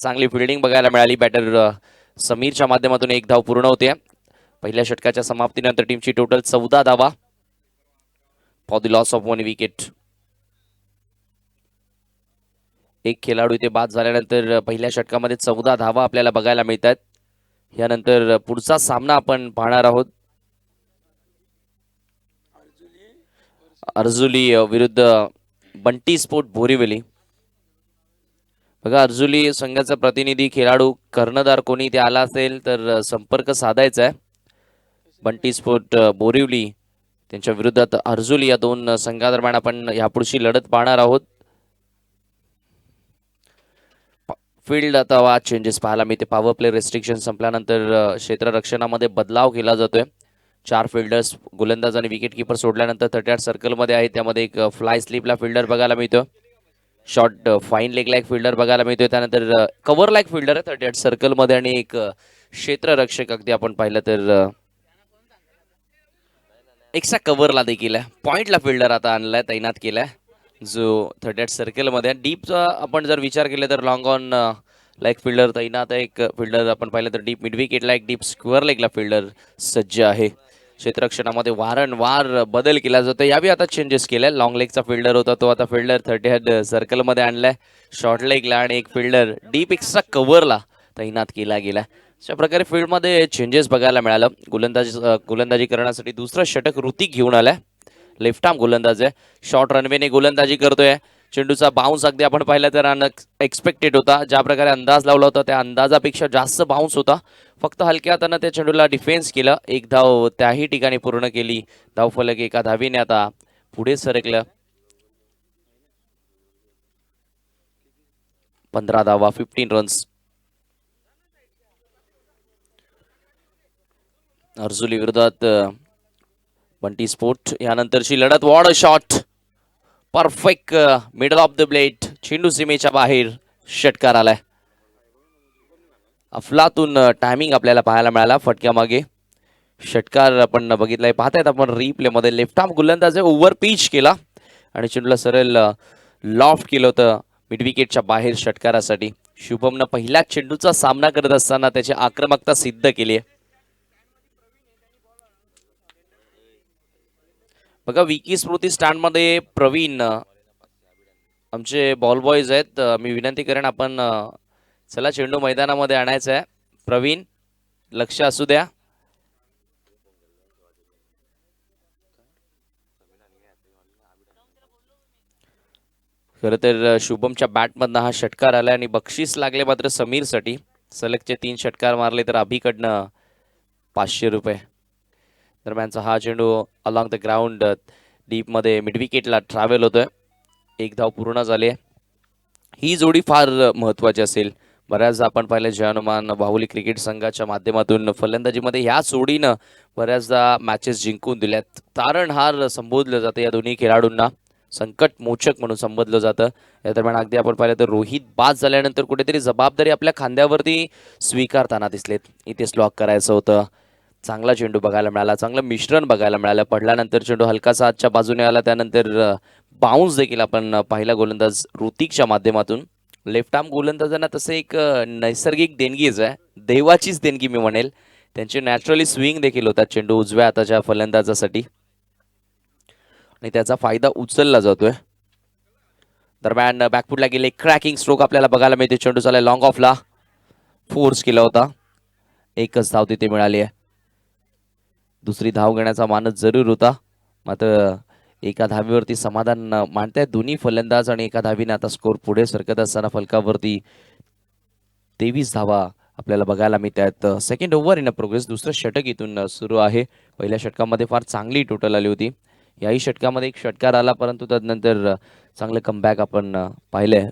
चांगली फिल्डिंग बघायला मिळाली. बॅटर समीरच्या माध्यमातून एक धाव पूर्ण होते. पहिल्या षटकाच्या समाप्तीनंतर टीमची टोटल 14 धावा for the loss of 1 wicket. एक खेळाडू इथे बाद झाल्यानंतर पहिल्या षटकामध्ये 14 धावा आपल्याला बघायला मिळतात. यानंतर पुढचा सामना आपण पाहणार आहोत. अर्जुली विरुद्ध बंटी स्पोर्ट बोरिवली. बघा, अर्जुली संघाचा प्रतिनिधी खेळाडू कर्णधार कोणी ते आला असेल तर संपर्क साधायचा आहे. बंटी स्पोर्ट बोरिवली त्यांच्या विरोधात अर्जुली या दोन संघादरम्यान आपण यापुढची लढत पाहणार आहोत. फील्ड आता चेंजेस पाहायला मिळते. पॉवर प्ले रेस्ट्रिक्शन संपल्यानंतर क्षेत्ररक्षणामध्ये बदलाव केला जातोय. 4 फिल्डर्स गोलंदाज आणि विकेट किपर सोडल्यानंतर 38 सर्कलमध्ये आहे. त्यामध्ये एक फ्लाय स्लिपला फिल्डर बघायला मिळतो. Short fine leg like fielder बघायला मिळतोय. त्यानंतर कव्हर लाईक फिल्डर आहे 38 सर्कलमध्ये आणि एक क्षेत्ररक्षक अगदी आपण पाहिलं तर एक्स्ट्रा कव्हरला देखील आहे. पॉइंटला फिल्डर आता आणलाय, तैनात केलाय जो 38 सर्कलमध्ये. डीपचा आपण जर विचार केला तर लॉंग ऑन लाईक फिल्डर तैनात आहे. एक फिल्डर आपण पाहिलं तर डीप मिड विकेटला एक डीप स्क्वेअर लेगला फिल्डर सज्ज आहे. क्षेत्ररक्षणामध्ये वारंवार बदल केला जातो. यावेळी आता चेंजेस केले. लॉंग लेगचा फिल्डर होता तो आता फिल्डर 38 सर्कलमध्ये आणलाय. शॉर्ट लेगला आणि एक फिल्डर डीप एक्स्ट्रा कव्हरला तैनात केला गेला. अशा प्रकारे फील्डमध्ये चेंजेस बघायला मिळालं. गोलंदाजी करण्यासाठी दुसरं षटक ऋतिक घेऊन आलाय. लेफ्ट आर्म गोलंदाज आहे. शॉर्ट रनवेने गोलंदाजी करतोय. चेंडूचा बाउन्स अगदी आपण पाहिलं तर अनएक्सपेक्टेड होता. ज्या प्रकारे अंदाज लावला होता त्या अंदाजापेक्षा जास्त बाउन्स होता. फक्त हलक्या हातानं त्या चेंडूला डिफेन्स केलं. एक धाव त्याही ठिकाणी पूर्ण केली. धावफलक एका धावीने आता पुढे सरकलं. 15 धावा 15 रन्स. अर्जुली विरोधात बंटी स्पोर्ट. यानंतरची लढत. What a shot, perfect middle of the blade. चेंडू सीमेच्या बाहेर षटकार आलाय. अफलातून टायमिंग आपल्याला पाहायला मिळाला फटक्या मागे. षटकार आपण बघितलाय. पाहतायत आपण रिप्ले मध्ये. लेफ्ट आर्म गोलंदाज ओव्हर पिच केला आणि चेंडूला सरळ लॉफ्ट केलं होतं मिड विकेटच्या बाहेर षटकारासाठी. शुभमनं पहिल्याच चेंडूचा सामना करत असताना त्याची आक्रमकता सिद्ध केली आहे. बघा, विकी स्मृती स्टँड मध्ये प्रवीण आमचे बॉल बॉयज आहेत. मी विनंती करेन आपण चला चेंडू मैदानामध्ये आणायचा आहे. प्रवीण, लक्ष असू द्या. खरं तर शुभमच्या बॅटमधनं हा षटकार आलाय आणि बक्षीस लागले मात्र समीरसाठी. सलगचे 3 षटकार मारले तर अभिकडनं 500 रुपये. दरम्यानचा हा चेंडू अलॉंग द ग्राउंड डीपमध्ये मिड विकेटला ट्रॅव्हल होतोय. एक धाव पूर्ण झाली. ही जोडी फार महत्वाची असेल. बऱ्याचदा आपण पाहिलं जयनुमान बाहुली क्रिकेट संघाच्या माध्यमातून फलंदाजीमध्ये ह्या जोडीनं बऱ्याचदा मॅचेस जिंकून दिल्यात. तारणहार संबोधलं जातं या दोन्ही खेळाडूंना. संकट मोचक म्हणून संबोधलं जातं. या दरम्यान अगदी आपण पाहिलं तर रोहित बाद झाल्यानंतर कुठेतरी जबाबदारी आपल्या खांद्यावरती स्वीकारताना दिसलेत. इथे स्लॉक करायचं होतं. चांगला चेंडू बघायला मिळाला. चांगलं मिश्रण बघायला मिळालं. पडल्यानंतर चेंडू हलकासा आजच्या बाजूने आला. त्यानंतर बाउन्स देखील आपण पाहिला गोलंदाज ऋतिकच्या माध्यमातून. लेफ्ट आर्म गोलंदाजांना तसं एक नैसर्गिक देणगीच आहे. देवाचीच देणगी मी म्हणेल. त्यांचे नॅचरली स्विंग देखील होतात चेंडू उजव्या हाताच्या फलंदाजासाठी आणि त्याचा फायदा उचलला जातोय. दरम्यान बॅकफुटला गेले. क्रॅकिंग स्ट्रोक आपल्याला बघायला मिळते. चेंडू झाला लॉंग ऑफला. फोर्स केला होता. एकच धाव तिथे मिळाली आहे. दुसरी धाव घेण्याचा मानस जरूर होता मात्र एका धावीवरती समाधान मानतायत दोन्ही फलंदाज आणि एका धावीने आता स्कोर पुढे सरकत असताना फलकावरती 23 धावा आपल्याला बघायला मिळतात. Second over in progress. दुसरं षटक इथून सुरू आहे. पहिल्या षटकामध्ये फार चांगली टोटल आली होती. याही षटकामध्ये एक षटकार आला परंतु त्यानंतर चांगलं कमबॅक आपण पाहिलंय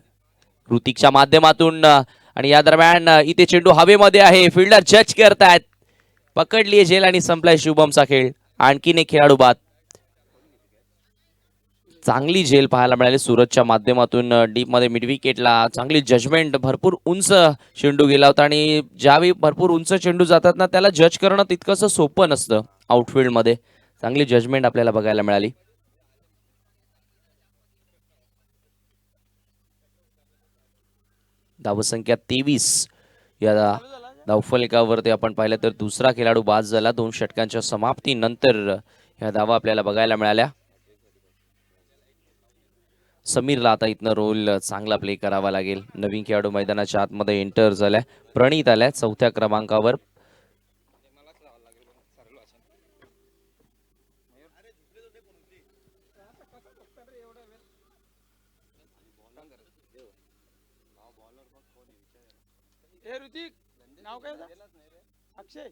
ऋतिकच्या माध्यमातून. आणि या दरम्यान इथे चेंडू हवेमध्ये आहे. फिल्डर जज करतायत. पकडली झेल आणि संपलाय शुभमचा खेळ. आणखीन एक खेळाडू बाद. चांगली झेल पाहायला मिळाली सूरजच्या माध्यमातून. डीप मध्ये मिड विकेटला चांगली जजमेंट. भरपूर उंच चेंडू गेला होता आणि ज्यावेळी भरपूर उंच चेंडू जातात ना त्याला जज करणं तितकंसं सोपं नसतं आउटफील्ड मध्ये. चांगली जजमेंट आपल्याला बघायला मिळाली. धावसंख्या 23. या धावफलकावरती आपण पाहिलं तर दुसरा खेळाडू बाद झाला 2 षटकांच्या समाप्तीनंतर. ह्या धावा आपल्याला बघायला मिळाल्या. समीरला आता इथनं रोल चांगला प्ले करावा लागेल. नवीन खेळाडू मैदानाच्या आतमध्ये एंटर झालाय. प्रणित आलाय 4थ्या क्रमांकावर. अक्षय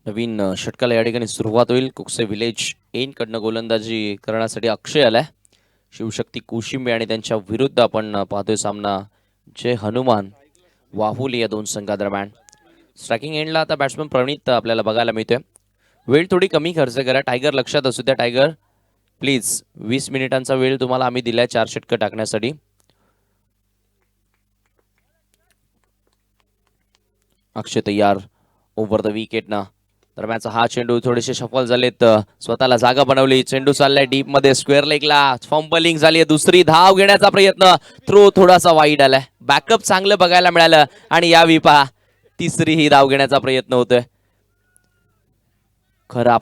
नवीन षटकाला या ठिकाणी सुरुवात होईल. कुकसे विलेज एन कडनं गोलंदाजी करण्यासाठी अक्षय आलाय. शिवशक्ती कोशिंबे आणि त्यांच्या विरुद्ध आपण पाहतोय सामना जय हनुमान वाहुली या 2 संघादरम्यान. स्ट्रायकिंग एंडला आता बॅट्समन प्रणित आपल्याला बघायला मिळतोय. वेळ थोडी कमी खर्च करा. टायगर लक्षात असू द्या. टायगर प्लीज 20 मिनिटांचा वेळ तुम्हाला आम्ही दिलाय 4 षटकं टाकण्यासाठी. अक्षय तयार ओव्हर द विकेट ना. दरम्यानचा हा चेंडू थोडेसे सफल झालेत. स्वतःला जागा बनवली. चेंडू चाललाय डीप मध्ये स्क्वेअर लेगला. फंबलिंग झाली. दुसरी धाव घेण्याचा प्रयत्न. थ्रो थोडासा वाईड आलाय. बॅकअप चांगलं बघायला मिळालं आणि यावेळी पहा तिसरी ही धाव घेण्याचा प्रयत्न होतोय. खराब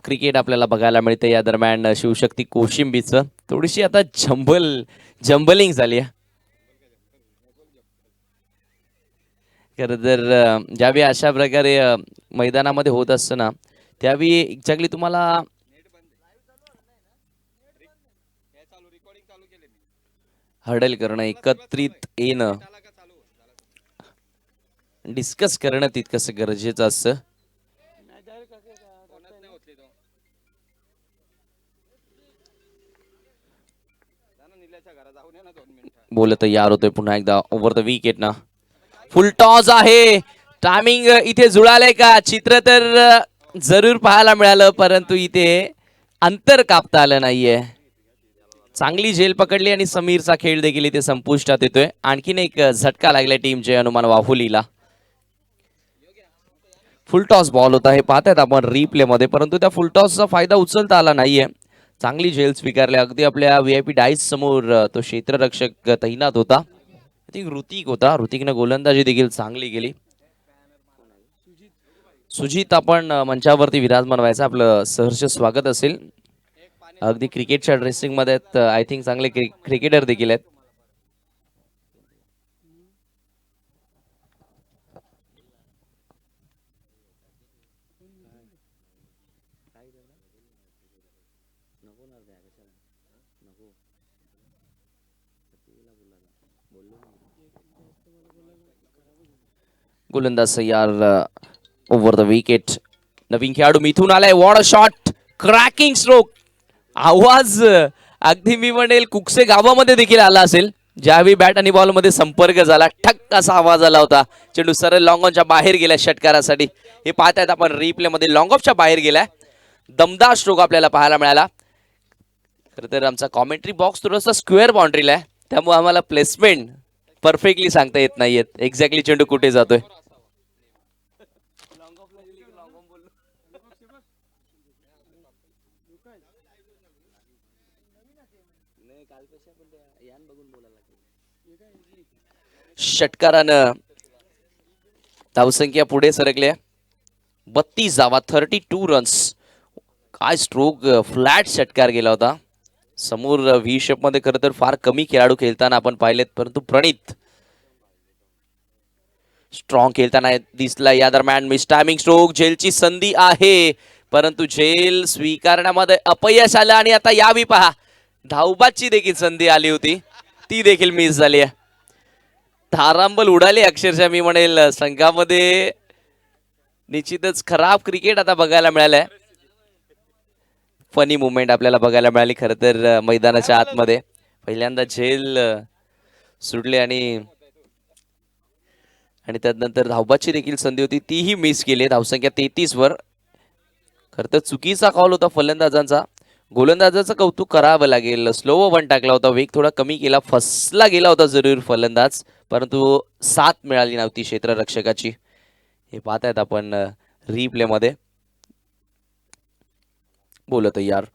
क्रिकेट आपल्याला बघायला मिळते या दरम्यान. शिवशक्ती कोशिंबीचं थोडीशी आता जंबलिंग झाली आहे. खरं तर ज्यावेळी अशा प्रकारे मैदानामध्ये होत असतं ना त्यावेळी एक्झॅक्टली तुम्हाला हर्डल करणं, एकत्रित येणं, डिस्कस करणं तितकंसं गरजेचं असतं. बोलत तयार होतोय पुन्हा एकदा ओव्हर द विकेट ना. फुल टॉस आहे. टायमिंग इथे जुळालंय का? चित्र तर जरूर पाहायला मिळालं परंतु इथे अंतर कापता आलं नाहीये. चांगली झेल पकडली आणि समीरचा खेळ देखील इथे संपुष्टात येतोय. आणखीन एक झटका लागलाय टीम जय हनुमान वाहुलीला. फुल टॉस बॉल होता हे पाहतायत आपण रिप्ले मध्ये परंतु त्या फुल टॉसचा फायदा उचलता आला नाहीये. चांगली झेल स्वीकारली. अगदी आपल्या VIP डाईस समोर तो क्षेत्ररक्षक तैनात होता. ऋतिक होता. ऋतिकनं गोलंदाजी देखील चांगली केली. सुजित आपण मंचावरती विराजमान व्हायचं. आपलं सहर्ष स्वागत असेल. अगदी क्रिकेटच्या ड्रेसिंग मध्ये आय थिंक चांगले क्रिकेटर देखील आहेत. गोलंदाज तयार ओव्हर द विकेट. नवीन खेळाडू मिथून आलाय. What a shot. Cracking stroke. आवाज अगदी मी म्हणेल कुकसे गावामध्ये देखील आला असेल ज्यावेळी बॅट आणि बॉल मध्ये संपर्क झाला. ठक असा आवाज आला होता. चेंडू सरळ लॉंग ऑनच्या बाहेर गेला षटकारासाठी. हे पाहतायत आपण रिप्ले मध्ये. लॉंग ऑफच्या बाहेर गेलाय. दमदार स्ट्रोक आपल्याला पाहायला मिळाला. खरं तर आमचा कॉमेंट्री बॉक्स थोडासा स्क्वेअर बाउंड्रीला आहे त्यामुळे आम्हाला प्लेसमेंट परफेक्टली सांगता येत नाहीयेत. एक्झॅक्टली चेंडू कुठे जातोय. षटकारानं धावसंख्या पुढे सरकल्या. 32 धावा 32 रन्स. काय स्ट्रोक. फ्लॅट षटकार गेला होता. समोर व्ही शेप मध्ये खरं तर फार कमी खेळाडू खेळताना आपण पाहिलेत परंतु प्रणित स्ट्रॉंग खेळताना दिसला. या दरम्यान मिस टायमिंग स्ट्रोक. झेलची संधी आहे परंतु झेल स्वीकारण्यामध्ये अपयश आलं आणि आता यावी पहा धावबाची देखील संधी आली होती ती देखील मिस झाली आहे. तारांबल उडाली अक्षरशः मी म्हणेल संघामध्ये. निश्चितच खराब क्रिकेट आता बघायला मिळालंय. फनी मुवमेंट आपल्याला बघायला मिळाली खरं तर मैदानाच्या आतमध्ये. पहिल्यांदा झेल सुटले आणि त्यानंतर धावबाची देखील संधी होती तीही मिस केली. धावसंख्या 33 वर. खरं तर चुकीचा कॉल होता फलंदाजांचा. गोलंदाजाचं कौतुक करावं लागेल. स्लो वन टाकला होता, वेग थोडा कमी केला, फसला गेला होता जरूर फलंदाज, परंतु साथ मिळाली नव्हती क्षेत्ररक्षकाची. हे पाहतायत आपण रिप्ले मध्ये. बोल तयार.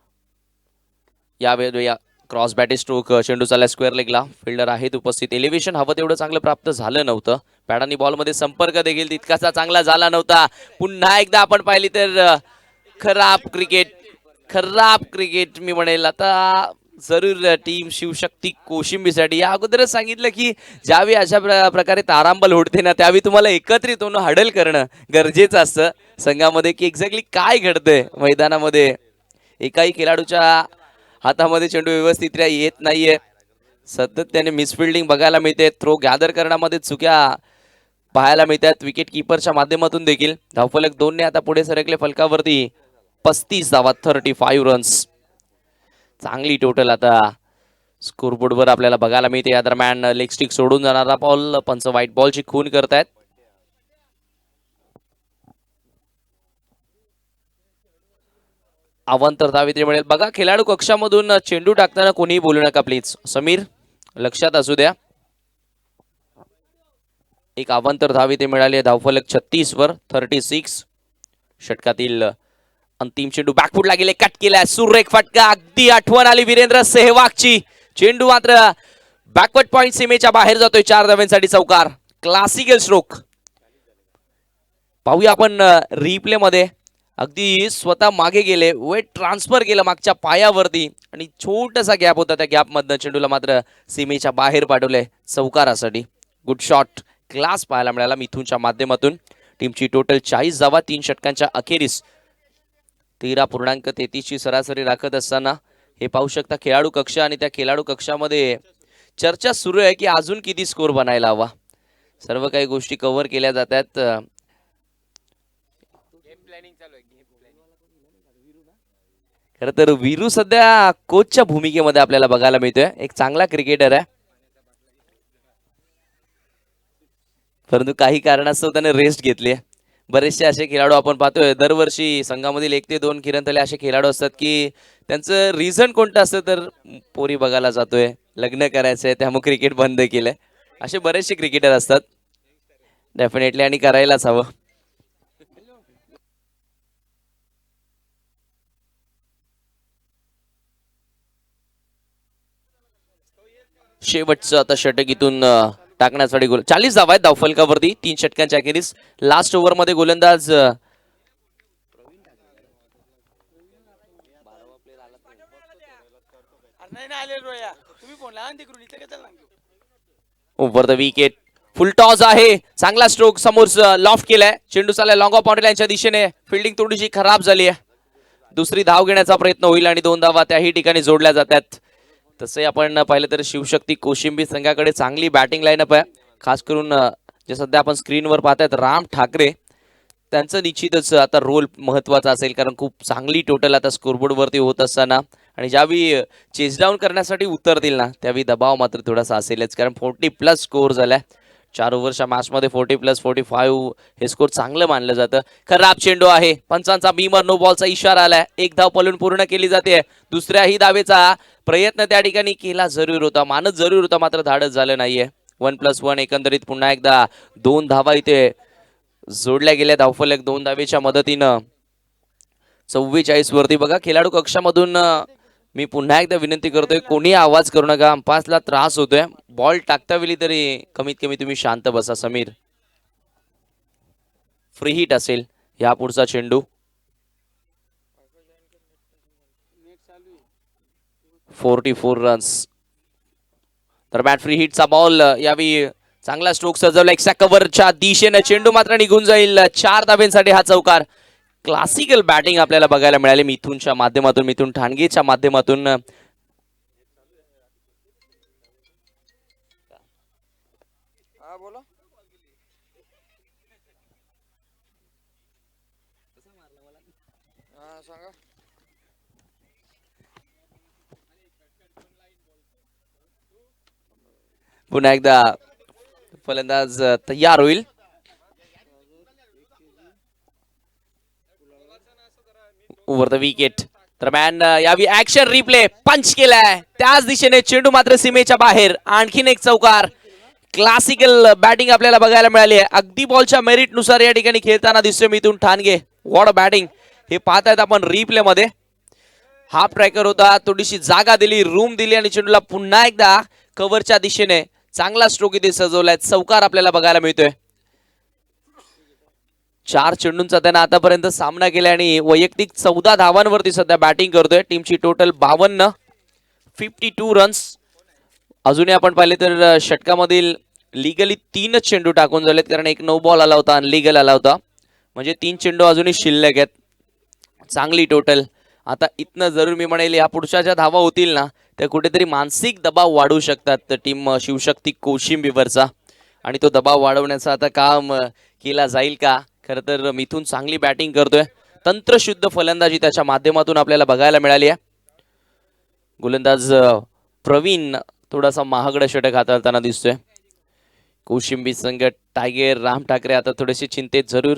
यावेळी या क्रॉस बॅटे स्ट्रोक चेंडू चालला स्क्वेअर लेगला. फिल्डर आहेत उपस्थित. एलिव्हेशन हवं तेवढं चांगलं प्राप्त झालं नव्हतं. पॅडानी बॉलमध्ये संपर्क देखील तितकासा चांगला झाला नव्हता. पुन्हा एकदा आपण पाहिली तर खराब क्रिकेट मी म्हणेल. आता जरूर टीम शिवशक्ती कोशिंबीसाठी या अगोदरच सांगितलं की ज्यावेळी अशा प्रकारे तारांबळ उडते ना, त्यावेळी तुम्हाला एकत्रित होऊन हडल करणं गरजेचं असतं संघामध्ये, की एक्झॅक्टली काय घडतंय मैदानामध्ये. एकाही खेळाडूच्या हातामध्ये चेंडू व्यवस्थितरित्या येत नाहीये. सतत त्याने मिसफिल्डिंग बघायला मिळते. थ्रो गॅदर करण्यामध्ये चुक्या पाहायला मिळतात विकेट किपरच्या माध्यमातून देखील. धावफलक 2 ने आता पुढे सरकले फलकावरती. 35 धावा, 35 रन्स. चांगली टोटल आता स्कोरबोर्डवर आपल्याला बघायला मिळते. या दरम्यान लेग स्टिक सोडून जाणारा बॉल पंच व्हाईट बॉलची खून करतायत. अवांतर धावित्री मिळेल. बघा खेळाडू कक्षामधून चेंडू टाकताना कोणीही बोलू नका प्लीज. समीर लक्षात असू द्या. एक अवांतर धावित्री मिळाली. धावफलक 36 वर 36. षटकातील अंतिम चेंडू बॅकफुटला गेले, कट केलाय, सुरेख फटका. अगदी आठवण आली वीरेंद्र सेहवागची. चेंडू मात्र बॅकवर्ड पॉइंट सीमेच्या बाहेर जातोय. 4 धाव्यांसाठी चौकार. क्लासिकल स्ट्रोक पाहूया आपण रिप्ले मध्ये. अगदी स्वतः मागे गेले, वेट ट्रान्सफर केलं मागच्या पायावरती आणि छोटासा गॅप होता. त्या गॅप मधनं चेंडूला मात्र सीमेच्या बाहेर पाठवलंय चौकारासाठी. गुड शॉट, क्लास पाहायला मिळाला मिथूनच्या माध्यमातून. टीमची टोटल 40 धावा 3 षटकांच्या अखेरीस 13.33 ची सरासरी राखत असताना हे पाहू शकता खेळाडू कक्ष. आणि त्या खेळाडू कक्षामध्ये चर्चा सुरू आहे की अजून किती स्कोर बनायला हवा. सर्व काही गोष्टी कव्हर केल्या जातात. खरं तर वीरू सध्या कोचच्या भूमिकेमध्ये आपल्याला बघायला मिळतोय. एक चांगला क्रिकेटर आहे, परंतु काही कारणास्तव त्याने रेस्ट घेतली आहे. बरेचसे असे खेळाडू आपण पाहतोय दरवर्षी संघामधील 1 ते 2 किरण तले असे खेळाडू असतात की त्यांचं रिझन कोणतं असतं तर पोरी बघायला जातोय, लग्न करायचंय, त्यामुळे क्रिकेट बंद केलंय. असे बरेचसे क्रिकेटर असतात डेफिनेटली, आणि करायलाच हवं. शेवटचं आता षटक इथून टाकण्यासाठी गोल. 40 धावा आहेत धावफलकावरती 3 षटकांच्या अखेरीस. लास्ट ओव्हर मध्ये गोलंदाज नाही ना आले रोया, तुम्ही फोन लावा तिकडून इथे काय over the wicket. Full toss आहे, चांगला स्ट्रोक समोर लॉफ्ट केलाय. चेंडू चाललाय लॉंग ऑफ बाउंड्री लाईनच्या दिशेने. फिल्डिंग थोडीशी खराब झाली आहे. दुसरी धाव घेण्याचा प्रयत्न होईल आणि 2 धावा त्याही ठिकाणी जोडल्या जातात. तसे आपण पाहिलं तर शिवशक्ती कोशिंबी संघाकडे चांगली बॅटिंग लाईनअप आहे. खास करून जे सध्या आपण स्क्रीनवर पाहतायत राम ठाकरे, त्यांचं निश्चितच आता रोल महत्वाचा असेल. कारण खूप चांगली टोटल आता स्कोरबोर्ड वरती होत असताना आणि ज्यावेळी चेस डाऊन करण्यासाठी उतरतील ना, त्यावेळी दबाव मात्र थोडासा असेलच. कारण 40+ स्कोर झालाय 4 ओव्हरच्या मॅचमध्ये. 40+45 हे स्कोर चांगलं मानलं जातं. खराब चेंडू आहे, पंचांचा बीमर नो बॉलचा इशारा आलाय. एक धाव पलून पूर्ण केली जाते. दुसऱ्याही धावेचा प्रयत्न त्या ठिकाणी केला जरूर होता, मानत जरूर होता, मात्र धाडस झालं नाहीये. 1+1 एकंदरीत पुन्हा एकदा 2 धावा इथे जोडल्या गेल्या. धावफलक 2 धावेच्या मदतीनं 44 वरती. बघा खेळाडू कक्षामधून मी पुन्हा एकदा विनंती करतोय, कोणी आवाज करू नका, अंपायर्सला त्रास होतोय. बॉल टाकता वेळी तरी कमीत कमी तुम्ही शांत बसा. समीर, फ्री हिट असेल या पुढचा चेंडू. 44 रन्स. तर बॅट फ्री हिटचा बॉल. यावेळी चांगला स्ट्रोक सजवला एक्सा कव्हरच्या दिशेने. चेंडू मात्र निघून जाईल. 4 धाब्यांसाठी हा चौकार. क्लासिकल बॅटिंग आपल्याला बघायला मिळाली मिथूनच्या माध्यमातून, मिथून ठाणगेच्या माध्यमातून. बोला. सांगा. पुन्हा एकदा फलंदाज तयार होईल. Over the wicket. दरम्यान यावी ऍक्शन रिप्ले पंच केलाय त्याच दिशेने चेंडू मात्र सीमेच्या बाहेर. आणखीन एक चौकार. क्लासिकल बॅटिंग आपल्याला बघायला मिळाली आहे. अगदी बॉलच्या मेरिट नुसार या ठिकाणी खेळताना दिसतोय मिथुन ठाणगे. वॉट बॅटिंग हे पाहतायत आपण रिप्ले मध्ये. हाफ ट्रॅकर होता, थोडीशी जागा दिली, रूम दिली आणि चेंडूला पुन्हा एकदा कव्हरच्या दिशेने चांगला स्ट्रोक इथे सजवलाय. चौकार आपल्याला बघायला मिळतोय. 4 चेंडूंचा त्यानं आतापर्यंत सामना केला आणि वैयक्तिक 14 धावांवरती सध्या बॅटिंग करतोय. टीमची टोटल 52 रन्स. अजूनही आपण पाहिले तर षटकामधील लिगली 3च चेंडू टाकून झालेत, कारण एक नो बॉल आला होता, अनलिगल आला होता. म्हणजे 3 चेंडू अजूनही शिल्लक आहेत. चांगली टोटल. आता इथनं जरूर मी म्हणेल या पुढच्या ज्या धावा होतील ना त्या कुठेतरी मानसिक दबाव वाढवू शकतात टीम शिवशक्ती कोशिंबीवरचा. आणि तो दबाव वाढवण्याचा आता काम केला जाईल का? खरं तर मिथून चांगली बॅटिंग करतोय. तंत्रशुद्ध फलंदाजी त्याच्या माध्यमातून आपल्याला बघायला मिळाली आहे. गोलंदाज प्रवीण थोडासा महागडा षटक हाताळताना दिसतोय. कोशिंबी संघ टायगर राम ठाकरे आता थोडेसे चिंतेत जरूर.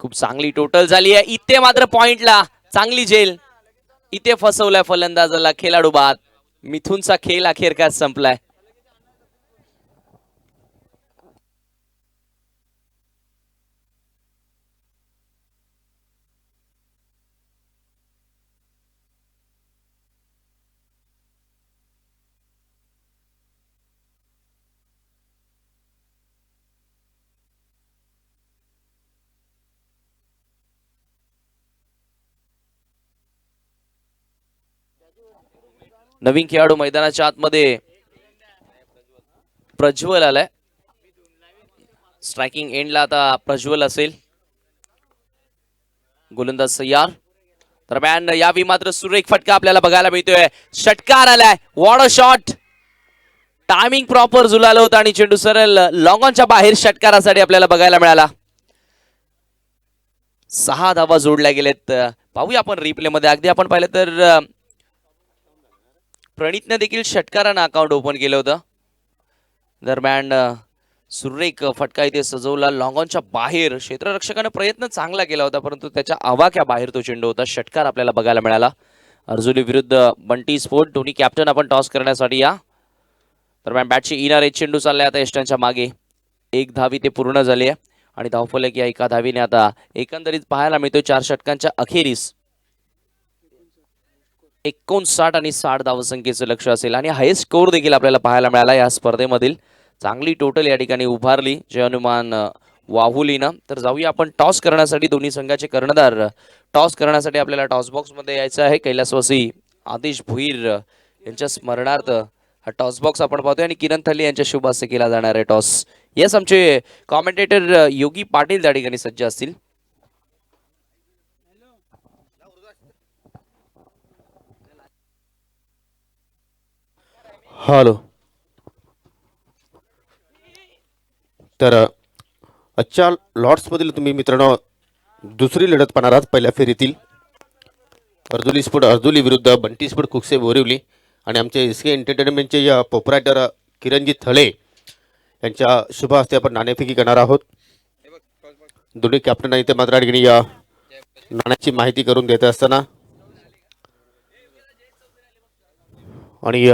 खूप चांगली टोटल झाली आहे. इथे मात्र पॉइंटला चांगली झेल. इथे फसवलाय फलंदाजाला खेळाडू बाद. मिथुनचा खेळ अखेर काय संपलाय. नवीन खेळाडू मैदानाच्या आतमध्ये प्रज्वल आलाय. स्ट्रायकिंग एंडला आता प्रज्वल असेल. गोलंदाज सय्यार. दरम्यान यावी मात्र सुरेख फटका आपल्याला बघायला मिळतोय. षटकार आलाय. What a shot. Timing proper झुलालं होतं आणि चेंडू सरळ लॉंग ऑनच्या बाहेर षटकारासाठी आपल्याला बघायला मिळाला. 6 धावा जोडल्या गेलेत. पाहूया आपण रिप्ले मध्ये. अगदी आपण पाहिलं तर प्रणितने देखील षटकारानं अकाउंट ओपन केलं होतं. दरम्यान सुरेख फटका इथे सजवला लॉंग ऑनच्या बाहेर. क्षेत्ररक्षकाने प्रयत्न चांगला केला होता परंतु त्याच्या आवाक्या बाहेर तो चेंडू होता. षटकार आपल्याला बघायला मिळाला. अर्जुली विरुद्ध बंटी स्पोर्ट दोन्ही कॅप्टन आपण टॉस करण्यासाठी या. दरम्यान बॅटची इनार एक चेंडू चाललाय आता यष्टांच्या मागे. 1 धावी ते पूर्ण झाली आहे आणि धावफलक या 1 धावीने आता एकंदरीत पाहायला मिळतोय 4 षटकांच्या अखेरीस 59 आणि 60 धावसंख्येचं लक्ष असेल आणि हायेस्ट स्कोर देखील आपल्याला पाहायला मिळाला या स्पर्धेमधील. चांगली टोटल या ठिकाणी उभारली जय हनुमान वाहुलीनं. तर जाऊया आपण टॉस करण्यासाठी. दोन्ही संघाचे कर्णधार टॉस करण्यासाठी आपल्याला टॉस बॉक्स मध्ये यायचं आहे. कैलासवासी आदेश भोईर यांच्या स्मरणार्थ हा टॉस बॉक्स आपण पाहतोय आणि किरण थल्ली यांच्या शुभ हस्ते केला जाणार आहे टॉस. येस, आमचे कॉमेंटेटर योगी पाटील त्या ठिकाणी सज्ज असतील. हॅलो. तर आजच्या लॉर्ड्समधील तुम्ही मित्रांनो दुसरी लढत पाहणार आहात पहिल्या फेरीतील. अर्जुली स्पोर्ट अर्जुली विरुद्ध बंटी स्पोर्ट कुकसे बोरिवली आणि आमचे एस के एंटरटेनमेंटचे या प्रोपरायटर किरणजी थळे यांच्या शुभ हस्ते आपण नाणेफेकी करणार आहोत. दोन्ही कॅप्टन इथे मात्र ठिकाणी या नाण्याची माहिती करून देत असताना आणि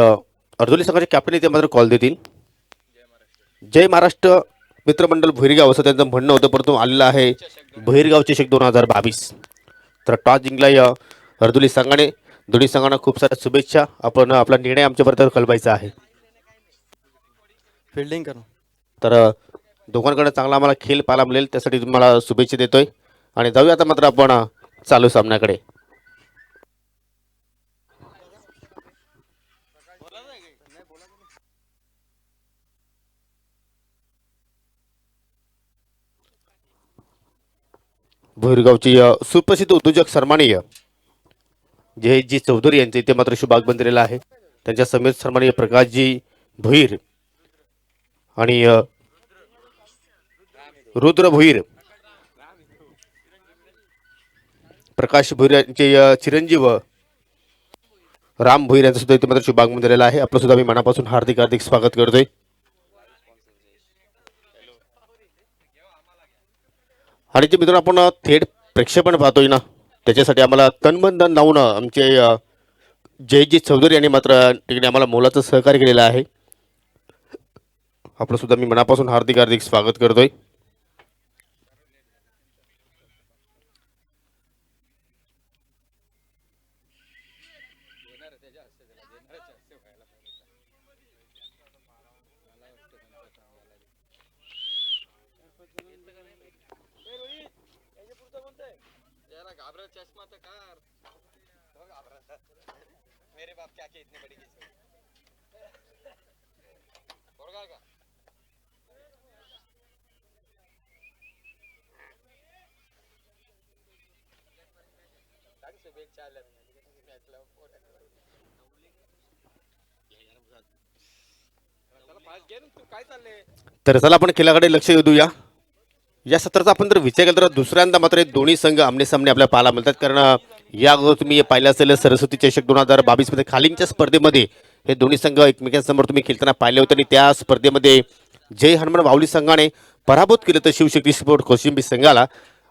अर्जुली संघाचे कॅप्टन इथे मात्र कॉल देतील. जय महाराष्ट्र मित्रमंडळ भैरगाव असं त्यांचं म्हणणं होतं परंतु आलेलं आहे भैरगाव चषक 2022. तर टॉस जिंकलाय अर्जुली संघाने. दोन्ही संघांना खूप साऱ्या शुभेच्छा. आपण आपला निर्णय आमच्याबरोबर कळवायचा आहे. फिल्डिंग करा. तर दोघांकडे चांगला आम्हाला खेळ पाहायला मिळेल त्यासाठी तुम्हाला शुभेच्छा देतोय. आणि जाऊया आता मात्र आपण चालू सामन्याकडे. भैरगावची सुप्रसिद्ध उद्योजक सन्माननीय जयजी चौधरी यांचे इथे मात्र शुभागमन दिलेला आहे. त्यांच्या समेत सन्माननीय प्रकाशजी भोईर आणि रुद्र भोईर, प्रकाश भोईर यांचे चिरंजीव राम भोईर यांचं सुद्धा इथे मात्र शुभागमन दिलेला आहे. आपलं सुद्धा मी मनापासून हार्दिक हार्दिक स्वागत करतोय. आणि जे मित्रांनो आपण थेट प्रेक्षेपण पाहतोय ना त्याच्यासाठी आम्हाला तनमन धन लावून आमचे जयजी चौधरी यांनी मात्र ठिकाणी आम्हाला मोलाचं सहकार्य केलेलं आहे. आपलं सुद्धा मी मनापासून हार्दिक हार्दिक स्वागत करतोय. मेरे बाप क्या इतने बड़ी काय चाललंय. तर चला आपण खेळाकडे लक्ष देऊया. या सत्राचा आपण जर विचार केला तर दुसऱ्यांदा मात्र हे दोन्ही संघ आमने सामने आपल्याला पाहायला मिळतात. कारण या अगोदर तुम्ही हे पाहिलं असेल सरस्वती चषक 2022 मध्ये खालींच्या स्पर्धेमध्ये हे दोन्ही संघ एकमेकांसमोर तुम्ही खेळताना पाहिले होते आणि त्या स्पर्धेमध्ये जय हनुमान वावली संघाने पराभूत केलं तर शिवशक्ती स्पोर्ट कोशिंबी संघाला.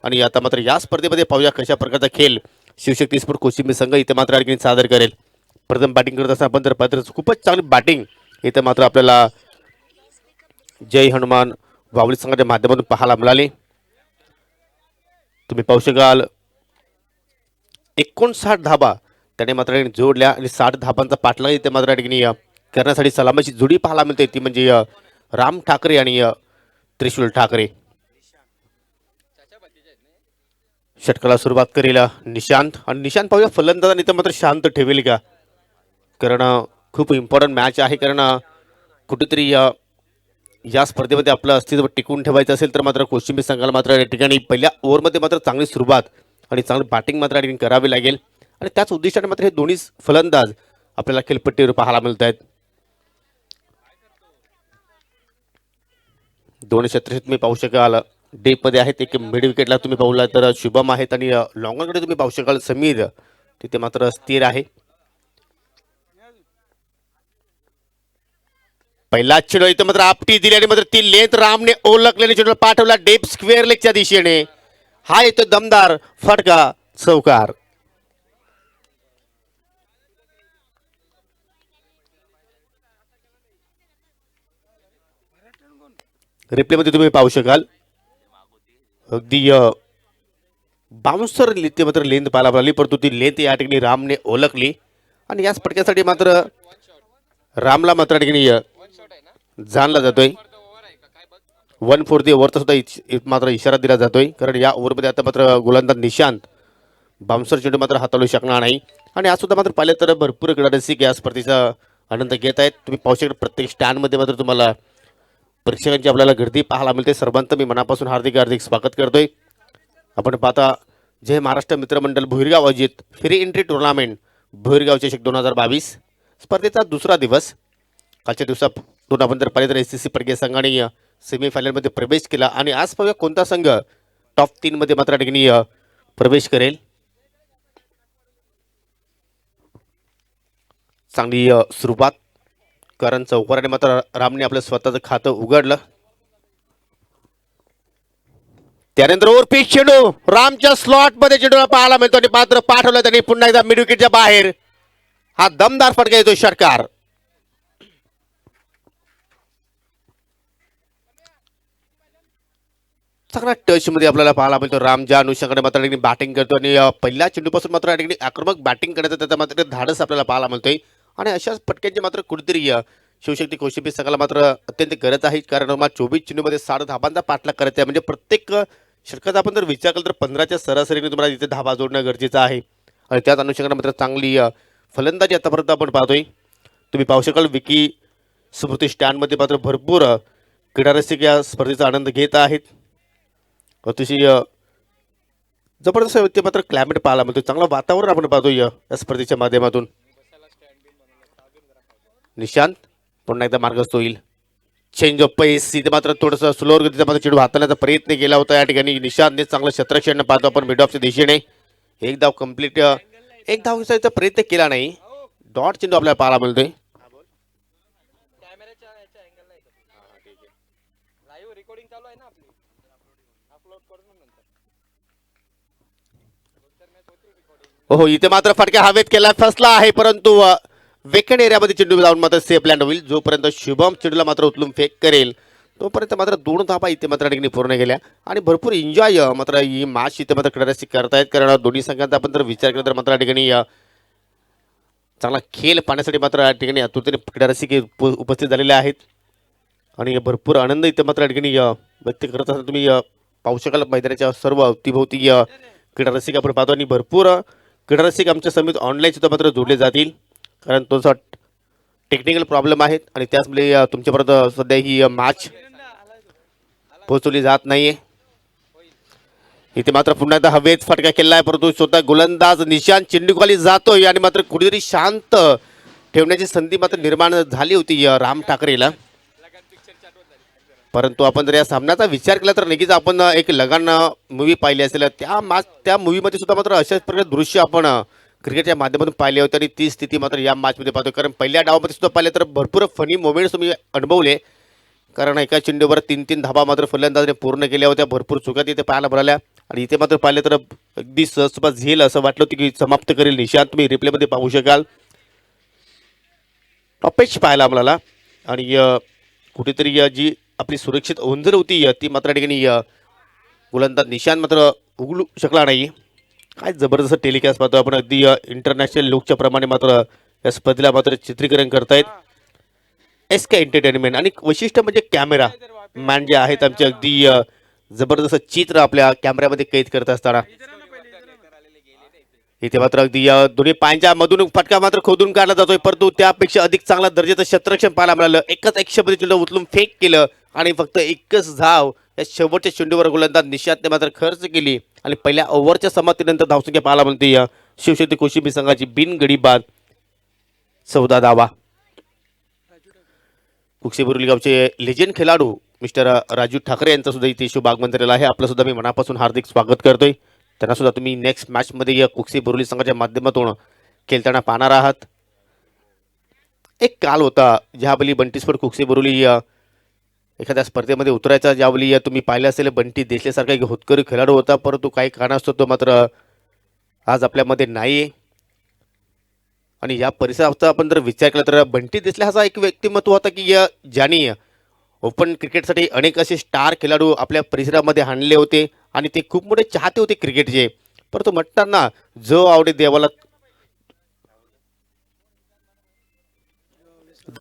आणि आता मात्र या स्पर्धेमध्ये पाहूया कशा प्रकारचा खेळ शिवशक्ती स्पोर्ट कोशिंबी संघ इथे मात्र आणखी सादर करेल. प्रथम बॅटिंग करत असताना आपण जर पाहिलं तर खूपच चांगली बॅटिंग इथे मात्र आपल्याला जय हनुमान वावली संघाच्या माध्यमातून पाहायला मिळाले. तुम्ही पाहू शकाल 59 धाबा त्याने मात्र जोडल्या आणि 60 धाबांचा पाठलाग इथे मात्र ठिकाणी करण्यासाठी सलामीची जोडी पाहायला मिळते. ती म्हणजे राम ठाकरे आणि त्रिशूल ठाकरे. षटकाला सुरुवात करेल निशांत आणि निशांत पाहूया फलंदाजाने इथे मात्र शांत ठेवेल का. कारण खूप इम्पॉर्टंट मॅच आहे. कारण कुठेतरी या स्पर्धेमध्ये आपलं अस्तित्व टिकवून ठेवायचं असेल तर मात्र कोशिंबी संघाला मात्र या ठिकाणी पहिल्या ओव्हरमध्ये मात्र चांगली सुरुवात आणि चांगली बॅटिंग मात्र या ठिकाणी करावी लागेल. आणि त्याच उद्देशाने मात्र हे दोन्ही फलंदाज आपल्याला खेळपट्टीवर पाहायला मिळत आहेत. दोन क्षेत्र तुम्ही पाहू शकाल डीपमध्ये आहेत. एक मिड विकेटला तुम्ही पाहूला तर शुभम आहेत आणि लॉंगरकडे तुम्ही पाहू शकाल समीर तिथे मात्र स्थिर आहे. पहिला चेंडू इथं मात्र आपटी दिली आणि मात्र ती लेंथ रामने ओळखलेली चेंडू पाठवला डेप स्क्वेअर लेगच्या दिशेने. हा येतो दमदार फटका चौकार. रिप्लेमध्ये तुम्ही पाहू शकाल अगदी बाउन्सर ते मात्र लेंथ पाहायला मिळाली परंतु ती लेंथ या ठिकाणी रामने ओळखली आणि याच फटक्यासाठी मात्र रामला मात्र ठिकाणी जाणला जातोय. 1/4 ओव्हरचा सुद्धा मात्र इशारा दिला जातोय. कारण या ओव्हरमध्ये आता मात्र गोलंदाज निशांत बाउन्सर चेंडू मात्र हाताळू शकणार नाही. आणि आज सुद्धा मात्र पाहिलं तर भरपूर क्रीडा रसिक या स्पर्धेचा आनंद घेत आहेत. तुम्ही पाहू शकता प्रत्येक स्टँडमध्ये मात्र तुम्हाला प्रेक्षकांची आपल्याला गर्दी पाहायला मिळते. सर्वांचं मी मनापासून हार्दिक हार्दिक स्वागत करतोय. आपण पाहता जय महाराष्ट्र मित्रमंडळ भोईरगाव अजित फ्री एंट्री टुर्नामेंट भोईरगाव चषक 2022 स्पर्धेचा दुसरा दिवस. कालच्या दिवसातून आपण जर पाहिलं तर SCC परगे संघाने सेमीफायनलमध्ये प्रवेश केला आणि आज पाहूया कोणता संघ टॉप 3 मध्ये मात्र ठिकाणी प्रवेश करेल. चांगली सुरुवात कारण चौकाराने मात्र रामने आपलं स्वतःचं खातं उघडलं. त्यानंतर ओव्हरपिच चेंडू रामच्या स्लॉट मध्ये चेंडू पाहायला मिळतो आणि मात्र पाठवलं त्यांनी पुन्हा एकदा मिड विकेटच्या बाहेर. हा दमदार फटका येतो षटकार. चांगला टच मध्ये आपल्याला पाहायला मिळतो. राम ज्या अनुषंगाने मात्र बॅटिंग करतो आणि पहिल्या चेंडूपासून मात्र आक्रमक बॅटिंग करण्याचं त्याचा मात्र धाडस आपल्याला पाहायला मिळतोय. आणि अशाच फटक्यांची मात्र कुठेतरी शिवशक्ती कोशिंबी संघाला मात्र अत्यंत गरज आहे. कारण 24 चेंडूमध्ये 60 धाबांचा पाठलाग करायचा आहे. म्हणजे प्रत्येक षटकाचा आपण जर विचार केला तर 15च्या सरासरीने तुम्हाला इथे धाबा जोडणं गरजेचं आहे. आणि त्याच अनुषंगाने मात्र चांगली फलंदाजी आतापर्यंत आपण पाहतोय. तुम्ही पाहू शकाल विकी स्मृती स्टँडमध्ये मात्र भरपूर क्रीडारसिक या स्पर्धेचा आनंद घेत आहेत. अतिशय जबरदस्त ते मात्र क्लायमेट पाहायला मिळतो. चांगलं वातावरण आपण पाहतोय या स्पर्धेच्या माध्यमातून. निशांत पुन्हा एकदा मार्गस्थ होईल. चेंज ऑफ पेस इथे मात्र थोडंसं स्लोअर गतीचा मात्र चेंडू हाताळण्याचा प्रयत्न केला होता. या ठिकाणी निशांतने चांगलं क्षेत्रक्षण पाहतो आपण मिड ऑफच्या दिशेने. एक धाव कंप्लीट एक धावचा प्रयत्न केला नाही. डॉट चेंडू आपल्याला पाहायला मिळतोय. हो इथे मात्र फटका हवेत केला फसला आहे, परंतु वेकंड एरियामध्ये चेंडू जाऊन मात्र सेफ लँड होईल. जोपर्यंत शुभम चेंडूला मात्र उचलून फेक करेल तोपर्यंत मात्र 2 धावा इथे मात्र ठिकाणी पूर्ण केल्या आणि भरपूर एन्जॉय मात्र ही मॅच इथे मात्र क्रीडारसिक करतायत. कारण दोन्ही संघांचा आपण जर विचार केला तर मात्र या ठिकाणी चांगला खेळ पाहण्यासाठी मात्र या ठिकाणी आतुरतेने क्रीडारसिक उपस्थित झालेले आहेत आणि भरपूर आनंद इथे मात्र या ठिकाणी व्यक्त करत असताना तुम्ही पाहू शकाल. मैदानाच्या सर्व अवतीभोवती क्रीडारसिक आपण पाहतो आणि भरपूर क्रीडारसिक आमच्या समित ऑनलाईन सुद्धा मात्र जोडले जातील. कारण तो टेक्निकल प्रॉब्लेम आहेत आणि त्याचमुळे तुमच्यापर्यंत सध्या ही मॅच पोहोचवली जात नाहीये. इथे मात्र पुन्हा एकदा हवेत फटका केला आहे, परंतु स्वतः गोलंदाज निशांत चेंडू खाली जातोय आणि मात्र कुठेतरी शांत ठेवण्याची संधी मात्र निर्माण झाली होती राम ठाकरेला. परंतु आपण जर या सामन्याचा विचार केला तर नक्कीच आपण एक लगान मूवी पाहिली असेल. त्या मूवीमध्ये सुद्धा मात्र अशाच प्रकारे दृश्य आपण क्रिकेटच्या माध्यमातून पाहिले होते आणि ती स्थिती मात्र या मॅचमध्ये पाहतो. कारण पहिल्या डावामध्ये सुद्धा पाहिले तर भरपूर फनी मोमेंट्स तुम्ही अनुभवले. कारण एका चेंडूवर 3-3 धाबा मात्र फलंदाजाने पूर्ण केल्या होत्या. भरपूर चुका तिथे पाहायला मिळाल्या आणि इथे मात्र पाहिले तर अगदी सहजसोबत झेल असं वाटलं होतं की समाप्त करेल निशांत. तुम्ही रिप्लेमध्ये पाहू शकाल. टॉपेज पाहायला मिळाला आणि कुठेतरी जी आपली सुरक्षित ओंजर होती ती मात्र या ठिकाणी गोलंदाज निशांत मात्र उघडू शकला नाही. काय जबरदस्त टेलिकास्ट पाहतो आपण. अगदी इंटरनॅशनल लोकच्या प्रमाणे मात्र या स्पर्धेला मात्र चित्रीकरण करतायत SK एंटरटेनमेंट. आणि वैशिष्ट्य म्हणजे कॅमेरा मॅन जे आहेत आमचे अगदी जबरदस्त चित्र आपल्या कॅमेऱ्यामध्ये कैद करत असताना इथे मात्र अगदी दोन्ही पायांच्या मधून फटका मात्र खोदून काढला जातोय, परंतु त्यापेक्षा अधिक चांगला दर्जाचं क्षेत्ररक्षण पाहायला मिळालं. एकच 100 चेंडू उचलून फेक केलं आणि फक्त एकच धाव या शेवटच्या चेंडूवर गोलंदाज निशांतने मात्र खर्च केली आणि पहिल्या ओव्हरच्या समाप्तीनंतर धावसंख्या पाहायला मिळते शिवशक्ती कोशिंबी संघाची बिनगडी बाद 14 धावा. कुक्षी बोरिवली गावचे लेजेंड खेळाडू मिस्टर राजू ठाकरे यांचा सुद्धा इथे शुभ आगमन झालेला आहे. आपलं सुद्धा मी मनापासून हार्दिक स्वागत करतोय. त्यांना सुद्धा तुम्ही नेक्स्ट मॅचमध्ये या कुक्षी बोरिवली संघाच्या माध्यमातून खेळताना पाहणार आहात. एक काल होता ज्यावेळी बंटी स्पोर्ट कुक्षी बोरिवली एखाद्या स्पर्धेमध्ये उतरायचा, ज्यावेळी तुम्ही पाहिलं असेल बंटी देशल्यासारखा एक होतकरी खेळाडू होता, परंतु काही कारणास्तव तो मात्र आज आपल्यामध्ये नाही. आणि या परिसराचा आपण जर विचार केला तर बंटी देशले हा एक व्यक्तिमत्व होता की ज्याने ओपन क्रिकेटसाठी अनेक असे स्टार खेळाडू आपल्या परिसरामध्ये आणले होते आणि ते खूप मोठे चाहते होते क्रिकेटचे. परंतु म्हणतात ना, जो आवडे देवाला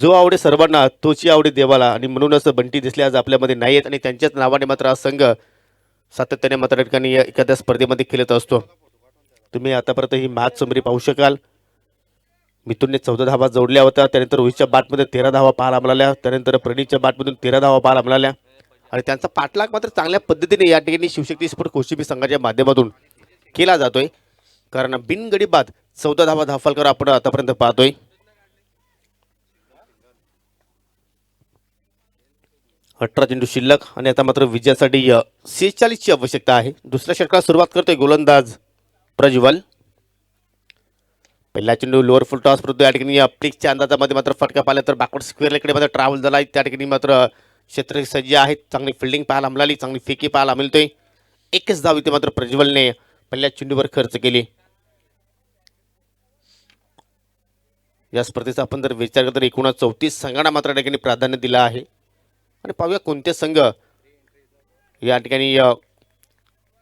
जो आवडे सर्वांना तोची आवडे देवाला. आणि म्हणूनच बंटी दिसले आज आपल्यामध्ये नाही आहेत आणि त्यांच्याच नावाने मात्र हा संघ सातत्याने मात्र ठिकाणी एखाद्या स्पर्धेमध्ये खेळत असतो. तुम्ही आतापर्यंत ही मॅच समरी पाहू शकाल. मिथुनने 14 धावा जोडल्या होत्या, त्यानंतर रोहितच्या बॅटमध्ये 13 धावा पाहायला मिळाल्या, त्यानंतर प्रणीतच्या बॅटमधून 13 धावा पाहायला मिळाल्या आणि त्यांचा पाठलाग मात्र चांगल्या पद्धतीने या ठिकाणी शिवशक्ती स्पोर्ट कोशिंबी संघाच्या माध्यमातून केला जातोय. कारण बिनगडी बाद 14 धावा धाफलकर आपण आतापर्यंत पाहतोय. अठरा चेंडू शिल्लक आणि आता मात्र विजयासाठी 46ची आवश्यकता आहे. दुसऱ्या षटकाला सुरुवात करतोय गोलंदाज प्रज्वल. पहिला चेंडू लोअर फुल टॉस, परंतु या ठिकाणी प्लिक्सच्या अंदाजामध्ये मात्र फटका पाहिला तर बॅकवर्ड स्क्वेअर लेकडे मात्र ट्रॅव्हल झाला. त्या ठिकाणी मात्र क्षेत्र सज्ज आहेत. चांगली फिल्डिंग पाहायला मिळाली, चांगली फेकी पाहायला मिळतोय. एकच धाव इथे मात्र प्रज्वलने पहिल्या चेंडूवर खर्च केली. या स्पर्धेचा आपण जर विचार केला तर एकूण 34 संघांना मात्र ठिकाणी प्राधान्य दिलं आहे. आणि पाहूया कोणते संघ या ठिकाणी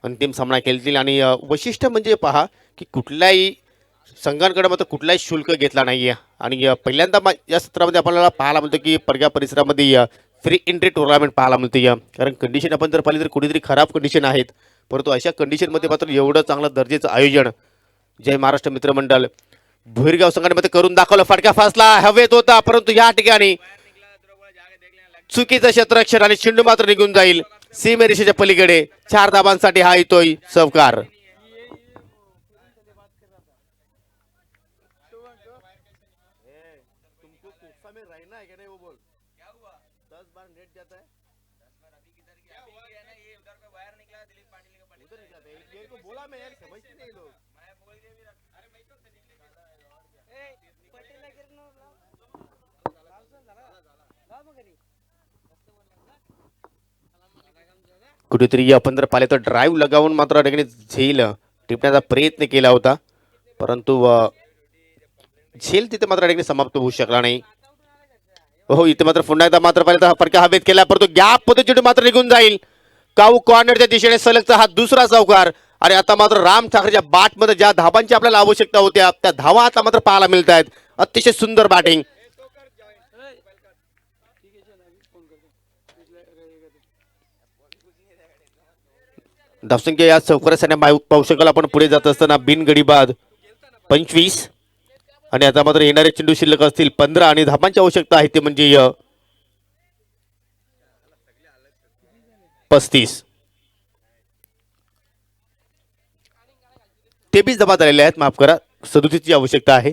अंतिम सामना खेळतील. आणि वैशिष्ट्य म्हणजे पहा की कुठल्याही संघांकडे मात्र कुठलाही शुल्क घेतला नाही आहे. आणि पहिल्यांदा या सत्रामध्ये आपल्याला पाहायला मिळतं की परग्या परिसरामध्ये फ्री एंट्री टुर्नामेंट पाहायला मिळते. कारण कंडिशन आपण जर पाहिली तर कुठेतरी खराब कंडिशन आहेत, परंतु अशा कंडिशनमध्ये मात्र एवढं चांगलं दर्जाचं आयोजन जय महाराष्ट्र मित्रमंडळ भोईरगाव संघामध्ये करून दाखवलं. फटका फासला हवेत होता, परंतु या ठिकाणी चुकीचं क्षेत्ररक्षण आणि चेंडू मात्र निघून जाईल सीमेरेषेच्या पलीकडे. 4 धाबांसाठी हा येतोय सवकार. कुठेतरी आपण जर पाहिले तर ड्राईव्ह लगावून मात्र ठिकाणी झेल टिपण्याचा प्रयत्न केला होता, परंतु झेल तिथे मात्र या समाप्त होऊ शकला नाही. हो, इथे मात्र पुन्हा एकदा मात्र पाहिलं तर हा फटका हवेत केला, परंतु गॅप मध्ये चेंडू मात्र निघून जाईल. काऊ कॉर्नरच्या दिशेने सलगचा हा दुसरा चौकार. आणि आता मात्र राम ठाकरेच्या बॅट मध्ये ज्या धावांची आपल्याला आवश्यकता होत्या त्या धावा आता मात्र पाहायला मिळत आहेत. अतिशय सुंदर बॅटिंग. धावसंख्या या चौकारासाठी पाहू शकाल आपण पुढे जात असताना बिनगडी बाद 25 आणि आता मात्र येणारे चेंडू शिल्लक असतील 15 आणि धाबांची आवश्यकता आहे ते म्हणजे 35. 23 धाबा झालेल्या आहेत, माफ करा, 37 ची आवश्यकता आहे.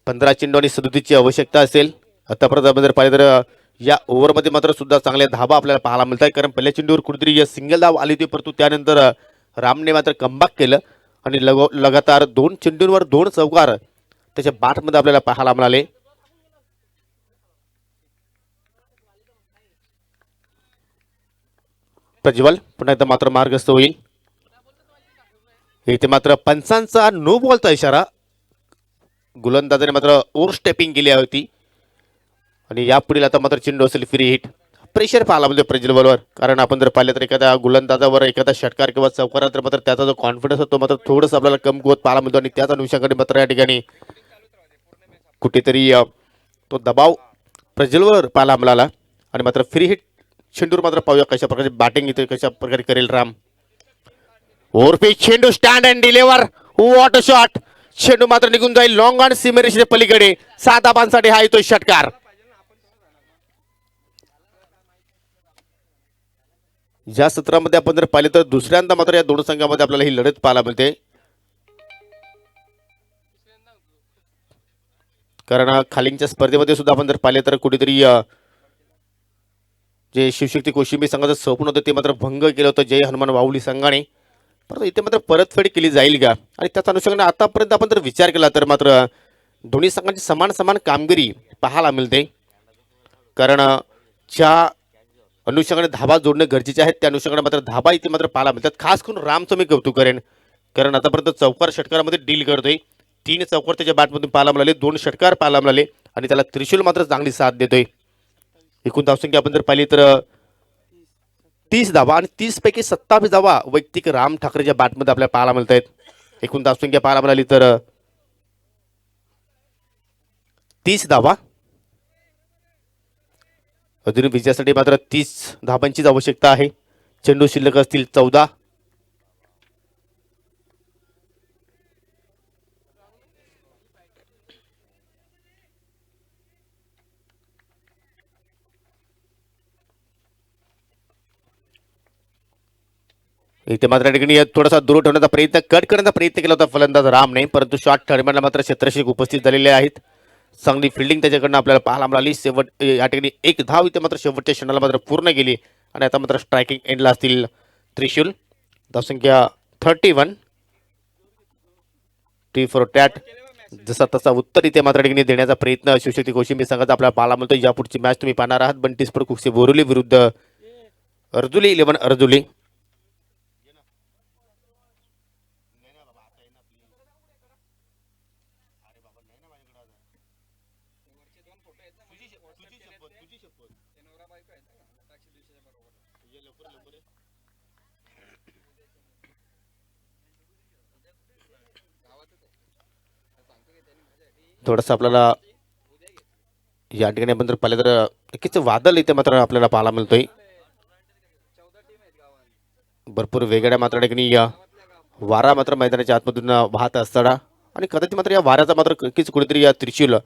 15 चेंडू आणि 37 ची आवश्यकता असेल. आतापर्यंत आपण जर पाहिलं तर या ओव्हरमध्ये मात्र सुद्धा चांगल्या धाबा आपल्याला पाहायला मिळत आहे, कारण पहिल्या चेंडूवर कुठेतरी सिंगल धाव आली होती, परंतु त्यानंतर रामने मात्र कमबॅक केलं आणि लगातार 2 चेंडूंवर 2 चौकार त्याच्या बॅटमध्ये आपल्याला पाहायला मिळाले. प्रज्वल पुन्हा एकदा मात्र मार्गस्थ होईल. इथे मात्र पंचांचा नो बॉलचा इशारा. गोलंदाजाने मात्र ओव्हर स्टेपिंग केली होती आणि यापुढील आता मात्र चेंडू असेल फ्री हिट. प्रेशर पाहायला म्हणजे प्रज्वलवर, कारण आपण जर पाहिलं तर एखाद्या गोलंदाजावर एखादा षटकार किंवा चौकारात तर मात्र त्याचा जो कॉन्फिडन्स होतो मात्र थोडंसं आपल्याला कमकुवत पाहायला मिळतो आणि त्याच अनुषंगाने मात्र या ठिकाणी कुठेतरी तो दबाव प्रज्वलवर पाहायला मिळाला. आणि मात्र फ्री हिट चेंडूवर मात्र पाहूया कशा प्रकारे बॅटिंग इथे कशा प्रकारे करेल राम. ओव्हरपिच चेंडू stand and deliver. What a shot. चेंडू मात्र निघून जाईल लॉंग ऑन सीमेरेषेच्या पलीकडे. 7 धाबांसाठी हा येतो षटकार. या सत्रामध्ये आपण जर पाहिले तर दुसऱ्यांदा मात्र या दोन संघामध्ये आपल्याला ही लढत पाहायला मिळते, कारण खालींच्या स्पर्धेमध्ये सुद्धा आपण जर पाहिले तर कुठेतरी जे शिवशक्ती कोशिंबी संघाचं स्वप्न होतं ते मात्र भंग केलं होतं जय हनुमान वाहुली संघाने. परंतु इथे मात्र परतफेड केली जाईल का, आणि त्याच अनुषंगाने आतापर्यंत आपण जर विचार केला तर मात्र दोन्ही संघांची समान समान कामगिरी पाहायला मिळते, कारण ज्या अनुषंगाने धाबा जोडणे गरजेचे आहेत त्या अनुषंगाने मात्र धाबा इथे मात्र पाहायला मिळतात. खास करून रामचं मी कौतुक करेन, कारण आतापर्यंत चौकार षटकारामध्ये डील करतोय. 3 चौकार त्याच्या बॅटमधून पाहायला मिळाले, 2 षटकार पाहायला मिळाले आणि त्याला त्रिशूल मात्र चांगली साथ देतोय. एकूण धावसंख्या आपण जर पाहिली तर 30 धावा आणि 30 पैकी 27 धावा वैयक्तिक राम ठाकरेच्या बॅटमध्ये आपल्याला पाहायला मिळत आहेत. एकूण धावसंख्या पाहायला मिळाली तर 30 धावा. अजून विजयासाठी मात्र 30 धाबांचीच आवश्यकता आहे. चेंडू शिल्लक असतील 14. इथे मात्र ठिकाणी थोडासा दूर ठेवण्याचा प्रयत्न, कट करण्याचा प्रयत्न केला होता फलंदाज रामने, परंतु शॉर्ट टर्मिनला मात्र क्षेत्ररक्षक उपस्थित झालेले आहेत. चांगली फिल्डिंग त्याच्याकडनं आपल्याला पाहायला मिळाली. शेवट या ठिकाणी 1 धाव इथे मात्र शेवटच्या क्षणाला मात्र पूर्ण गेली आणि आता मात्र स्ट्रायकिंग एंडला असतील त्रिशूल. धावसंख्या 31. T for tat. जसा तसा उत्तर इथे मात्र ठिकाणी देण्याचा प्रयत्न शिवशक्ती कोशिंबी संघाचा आपल्याला पाहायला मिळतो. यापुढची मॅच तुम्ही पाहणार आहात बंटी स्पोर्ट कुकसे बोरिवली विरुद्ध अर्जुली 11 अर्जुली. थोडंसं आपल्याला या ठिकाणी आपण जर पाहिलं तर नक्कीच वादळ इथे मात्र आपल्याला पाहायला मिळतोय. भरपूर वेगळ्या मात्र ठिकाणी वारा मात्र मैदानाच्या आतमधून वाहत असताना आणि कदाचित मात्र या वाऱ्याचा मात्र नक्कीच कुठेतरी या त्रिशूल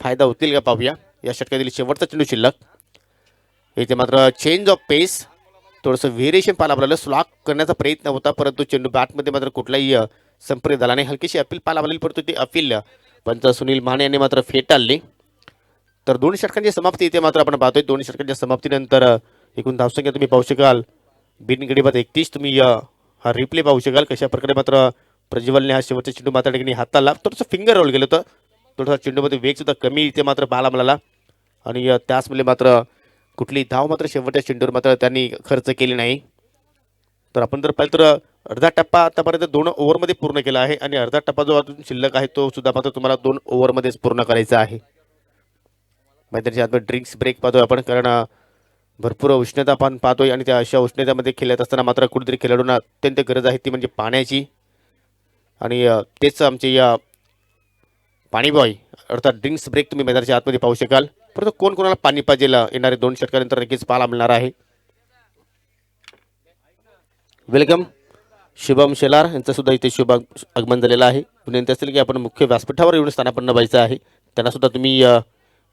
फायदा होतील का पाहूया. या षटकातील शेवटचा चेंडू शिल्लक. इथे मात्र चेंज ऑफ पेस, थोडंसं व्हेरिएशन पाहायला आपल्याला. स्लॉक करण्याचा प्रयत्न होता परंतु चेंडू बॅटमध्ये मात्र कुठलाही संपर्क झाला नाही. हलकीशी अपील पाहायला मिळेल परंतु ती अपील पंच सुनील माने यांनी मात्र फेटाळली. तर 2 षटकांची समाप्ती इथे मात्र आपण पाहतोय. 2 षटकांच्या समाप्तीनंतर एकूण धावसंख्या तुम्ही पाहू शकाल बिनगडी बाद 31. तुम्ही हा रिप्ले पाहू शकाल कशा प्रकारे मात्र प्रज्वलने हा शेवटचा चेंडू मात्र ठिकाणी हाताला थोडंसं फिंगर रोल गेलं होतं. थोडासा चेंडूमध्ये वेग सुद्धा कमी इथे मात्र पाहायला मिळाला आणि त्याचमुळे मात्र कुठली धाव मात्र शेवटच्या चेंडूवर मात्र त्यांनी खर्च केली नाही. तर आपण जर पाहिलं तर अर्धा टप्पा आतापर्यंत 2 ओव्हरमध्ये पूर्ण केला आहे आणि अर्धा टप्पा जो अजून शिल्लक आहे तो सुद्धा मात्र तुम्हाला 2 ओव्हरमध्येच पूर्ण करायचा आहे. मैदानाच्या आतमध्ये ड्रिंक्स ब्रेक पाहतोय आपण, कारण भरपूर उष्णता आपण पाहतोय आणि त्या अशा उष्णतेमध्ये खेळत असताना मात्र कुठेतरी खेळाडूंना अत्यंत गरज आहे ती म्हणजे पाण्याची. आणि तेच आमचे या पाणी बॉय अर्थात ड्रिंक्स ब्रेक तुम्ही मैदानाच्या आतमध्ये पाहू शकाल. परंतु कोण कोणाला पाणी पाहिजे येणारे 2 षटकानंतर नक्कीच पाहायला मिळणार आहे. वेलकम शुभम शेलार यांचं सुद्धा इथे शुभ आगमन झालेलं आहे. विनंती असेल की आपण मुख्य व्यासपीठावर येऊन स्थानापन्न व्हायचं आहे. त्यांना सुद्धा तुम्ही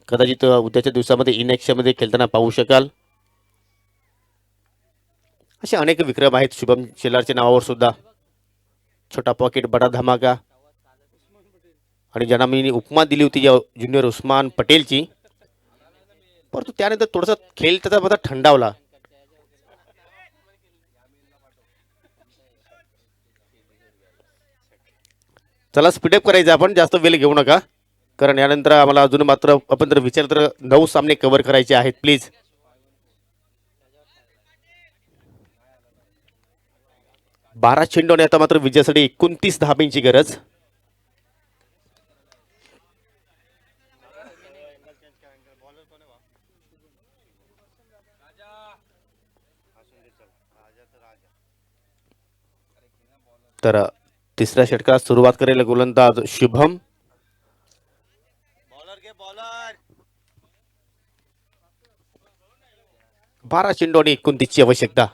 कदाचित उद्याच्या दिवसामध्ये इनॅक्शनमध्ये खेळताना पाहू शकाल. असे अनेक विक्रम आहेत शुभम शेलारच्या नावावर सुद्धा. छोटा पॉकेट बडा धमाका आणि ज्यांना मी उपमा दिली होती या ज्युनियर उस्मान पटेलची, परंतु त्यानंतर थोडासा खेळ त्याचा माझा थंडावला. चला स्पीडअप करायचं आपण, जास्त वेळ घेऊ नका, कारण यानंतर आम्हाला अजून मात्र आपण जर विचार तर 9 सामने कव्हर करायचे आहेत प्लीज. 12 चेंडू आणि आता मात्र विजयासाठी 29 धाब्यांची गरज. तर तिसऱ्या षटकात सुरुवात करेल गोलंदाज शुभम. बॉलर के बॉलर 12 चेंडू आणि 29 ची आवश्यकता.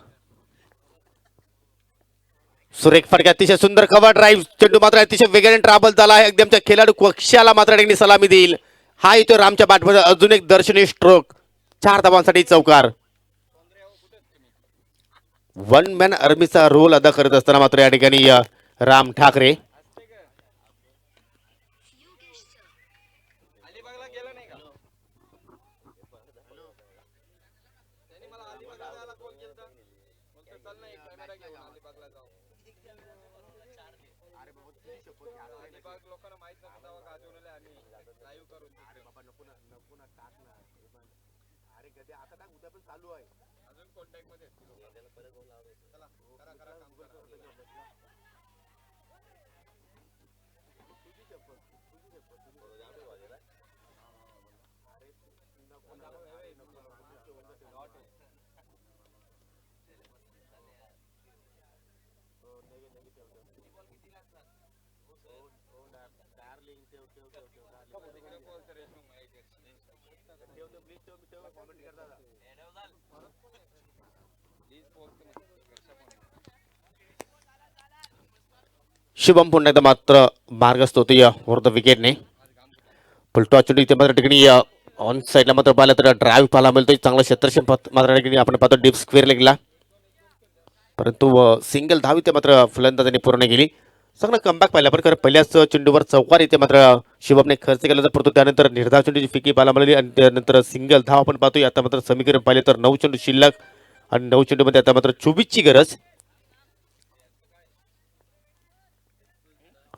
सुरेख फटका, अतिशय सुंदर कव्हर ड्राईव्ह. चेंडू मात्र अतिशय वेगाने ट्रॅव्हल झाला आहे. अगदी आमच्या खेळाडू कक्षाला मात्र त्यांनी सलामी देईल. हा येतो रामच्या बॅटमध्ये अजून एक दर्शनीय स्ट्रोक. 4 धावांसाठी चौकार. वन मॅन आर्मीचा रोल अदा करत असताना मात्र या ठिकाणी राम ठाकरे. अलिबागला गेला नाही का त्यांनी मला अलिबागला जायला फोन केलता, बोलतो चल ना एक कॅमेरा घेऊन अलिबागला जाऊ. अलिबाग लोकांना माहित नव्हतं तेव्हा गाजवलेलं आम्ही लाईव्ह करून. अजून कॉन्टॅक्ट मध्ये आहेत ती लोकं. चला करा करा काम करा. शुभम पुन्हा एकदा मात्र मार्गस्थ होतो या वर द विकेटने. फुलटॉ चेंडू इथे मात्र ठिकाणी ऑन साईडला मात्र पाहिलं तर ड्राईव्ह पाहायला मिळतोय. चांगला क्षेत्रक्षण मात्र ठिकाणी आपण पाहतो डीप स्क्वेअर लेगला, परंतु सिंगल धाव इथे मात्र फलंदाजांनी पूर्ण केली. चांगला कमबॅक पाहिला पण, कारण पहिल्याच चेंडूवर चौकार इथे मात्र शुभमने खर्च केला होता, परंतु त्यानंतर निर्धाव चेंडूची फिकी पाहायला मिळाली आणि त्यानंतर सिंगल धाव आपण पाहतोय. आता मात्र समीकरण पाहिले तर 9 चेंडू शिल्लक आणि 9 चेंडूमध्ये आता मात्र 24 ची गरज.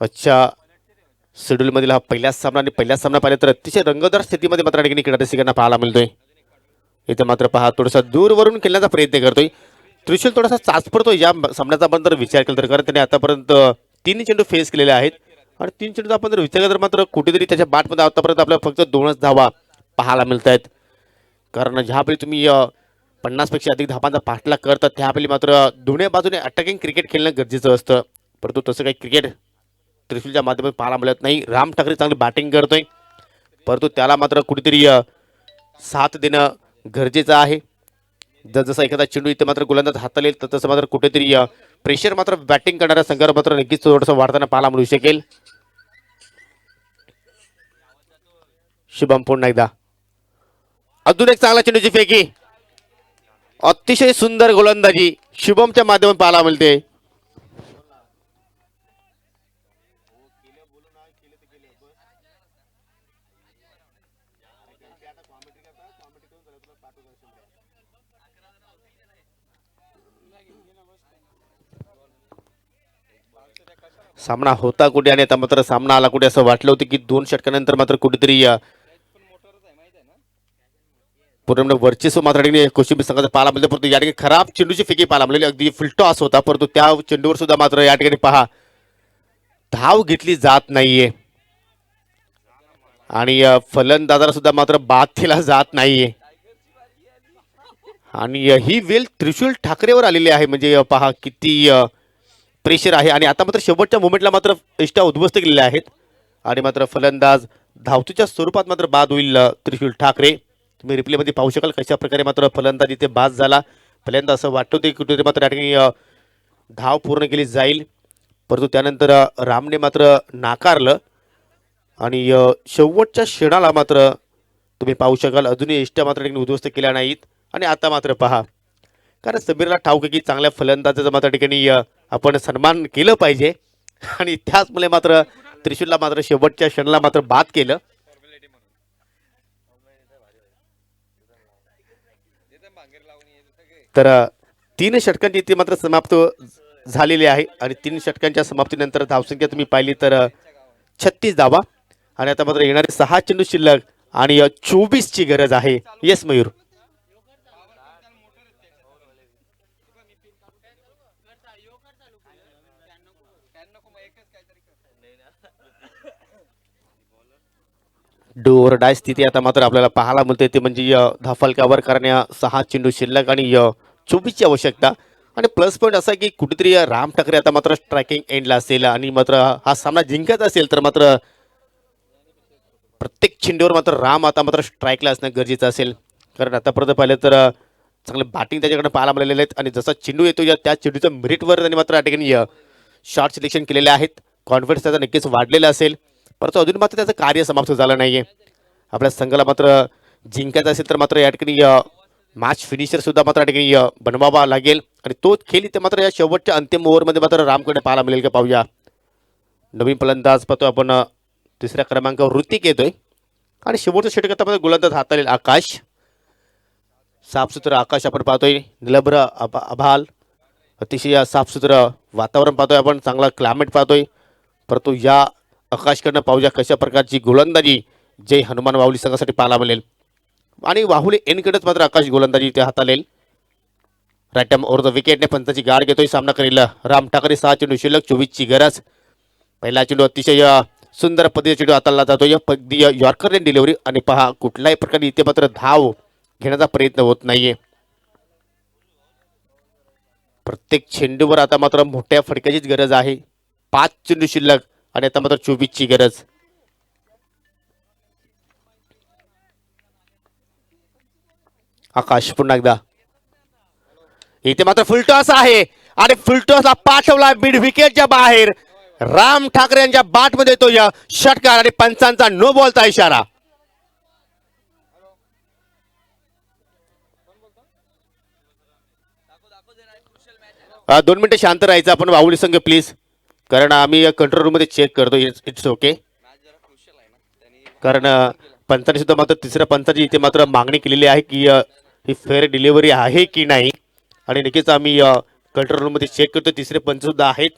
अच्छा शेड्यूल मधील हा पहिलाच सामना आणि पहिलाच सामना पाहिला तर अतिशय रंगतदार स्थितीमध्ये मात्र ठिकाणी क्रीडारसिकांना पाहायला मिळतोय. इथे मात्र पहा थोडासा दूरवरून खेळण्याचा प्रयत्न करतोय त्रिशूल. थोडासा चाच पडतोय या सामन्याचा आपण जर विचार केला तर, कारण त्याने आतापर्यंत 3 चेंडू फेस केलेले आहेत आणि 3 चेंडू आपण जर विचार केला तर मात्र कुठेतरी त्याच्या बॅटमध्ये आतापर्यंत आपल्याला फक्त 2च धावा पाहायला मिळत आहेत. कारण ज्यावेळी तुम्ही 50पेक्षा अधिक धावांचा पाठलाग करतात त्यावेळी मात्र दोन्ही बाजूने अटॅकिंग क्रिकेट खेळणं गरजेचं असतं, परंतु तसं काही क्रिकेट त्रिशूलच्या माध्यमातून पाहायला मिळत नाही. राम ठाकरे चांगली बॅटिंग करतोय, परंतु त्याला मात्र कुठेतरी साथ देणं गरजेचं आहे. जसं एखादा चेंडू इथे मात्र गोलंदाज हाताला येईल तर तसं मात्र कुठेतरी प्रेशर मात्र बॅटिंग करणाऱ्या संघावर मात्र नक्कीच थोडंसं वाढताना पाहायला मिळू शकेल. शुभम पुन्हा एकदा अजून एक चांगला चेंडूची फेकी. अतिशय सुंदर गोलंदाजी शुभमच्या माध्यमातून पाहायला मिळते. सामना होता कुठे आणि आता मात्र सामना आला कुठे असं वाटलं होतं की 2 षटकानंतर मात्र कुठेतरी पूर्ण वर्चस्व मात्र या ठिकाणी कोशिंबीर संघाचा पाहायला मिळते, परंतु या ठिकाणी खराब चेंडूची फेकी पाहायला मिळाली, अगदी फुलटॉस होता, परंतु त्या चेंडूवर सुद्धा मात्र या ठिकाणी पहा धाव घेतली जात नाहीये आणि फलंदाजाला सुद्धा मात्र बाद केला जात नाहीये आणि ही वेल त्रिशूल ठाकरेवर आलेली आहे. म्हणजे पहा किती प्रेशर आहे आणि आता मात्र शेवटच्या मोमेंटला मात्र इष्टा उद्ध्वस्त केलेल्या आहेत आणि मात्र फलंदाज धावतीच्या स्वरूपात मात्र बाद होईल त्रिशूल ठाकरे. तुम्ही रिप्लेमध्ये पाहू शकाल कशा प्रकारे मात्र फलंदाज इथे बाद झाला. पहिल्यांदा असं वाटतं होतं की कुठेतरी मात्र या ठिकाणी धाव पूर्ण केली जाईल, परंतु त्यानंतर रामने मात्र नाकारलं आणि शेवटच्या क्षणाला मात्र तुम्ही पाहू शकाल अजूनही इष्टा मात्र ठिकाणी उद्ध्वस्त केल्या नाहीत. आणि आता मात्र पहा, कारण समीरला ठाऊक आहे की चांगल्या फलंदाजाचा मात्र ठिकाणी आपण सन्मान केलं पाहिजे आणि त्याचमुळे मात्र त्रिशूलला मात्र शेवटच्या क्षणाला मात्र बाद केलं. तर 3 षटकांची इथे मात्र समाप्त झालेली आहे आणि 3 षटकांच्या समाप्तीनंतर धावसंख्या तुम्ही पाहिली तर 36 धावा आणि आता मात्र येणारे 6 चेंडू शिल्लक आणि 24 ची गरज आहे. येस मयूर. डू ओव्हर डाय स्थिती आता मात्र आपल्याला पाहायला मिळते, ते म्हणजे धाफलकावर करण्या 6 चेंडू शिल्लक आणि 24 ची आवश्यकता. आणि प्लस पॉईंट असा की कुठेतरी राम ठाकरे आता मात्र स्ट्रायकिंग एंडला असेल आणि मात्र हा सामना जिंकत असेल तर मात्र प्रत्येक चेंडूवर मात्र राम आता मात्र स्ट्राईकला असणं गरजेचं असेल, कारण आतापर्यंत पाहिलं तर चांगलं बॅटिंग त्याच्याकडे पाहायला मिळालेले आहेत आणि जसा चेंडू येतो त्या चेंडूच्या मेरिटवर त्यांनी मात्र या ठिकाणी शॉट सिलेक्शन केलेले आहेत. कॉन्फिडन्स त्याचा नक्कीच वाढलेला असेल, परंतु अजून मात्र त्याचं कार्य समाप्त झालं नाहीये. आपल्या संघाला मात्र जिंकायचं असेल तर मात्र या ठिकाणी मॅच फिनिशर सुद्धा मात्र या ठिकाणी बनवावा लागेल आणि तो खेळ इथे मात्र या शेवटच्या अंतिम ओव्हरमध्ये मात्र रामकडे पाहायला मिळेल का पाहूया. नवीन फलंदाज पाहतो आपण, तिसऱ्या क्रमांकावर ऋतिक येतोय आणि शेवटचं षटक आता गोलंदाज हाताळेल आकाश. साफसुथरं आकाश आपण पाहतोय, निलभ्र आभाल, अतिशय साफसुथरं वातावरण पाहतोय आपण, चांगला क्लायमेट पाहतोय, परंतु या आकाशकडनं पाहूया कशा प्रकारची गोलंदाजी जय हनुमान वाहुली संघासाठी पाहायला मिळेल आणि वाहुली एनकडेच मात्र आकाश गोलंदाजी इथे हाताळेल. राईट टाइम ओव्हर द विकेटने पंचाची गाड घेतोय, सामना करेल राम ठाकरे. 6 चेंडू शिल्लक, 24 ची गरज. पहिला चेंडू अतिशय सुंदर पद्धतीने चेंडू हाताळला जातोय, अगदी यॉर्कर डिलिव्हरी आणि पहा कुठल्याही प्रकारे इथे मात्र धाव घेण्याचा प्रयत्न होत नाहीये. प्रत्येक चेंडूवर आता मात्र मोठ्या फटक्याचीच गरज आहे. 5 चेंडू शिल्लक आणि आता मात्र 24 ची गरज. आकाश पुन्हा एकदा इथे मात्र फुलटॉस आहे आणि फुलटॉसला पाठवला मिड विकेटच्या बाहेर. राम ठाकरे यांच्या बाट मध्ये तो या षटकार आणि पंचांचा नो बॉलचा इशारा. दोन मिनिटं शांत राहायचं आपण वाहुली संघ प्लीज, कारण आम्ही कंट्रोल रूम मध्ये चेक करतो. इट्स ओके, कारण पंचांनी सुद्धा मात्र तिसऱ्या पंचाची इथे मात्र मागणी केलेली आहे की ही फेअर डिलिव्हरी आहे की नाही आणि नक्कीच आम्ही कंट्रोल रूम मध्ये चेक करतो. तिसरे पंच सुद्धा आहेत.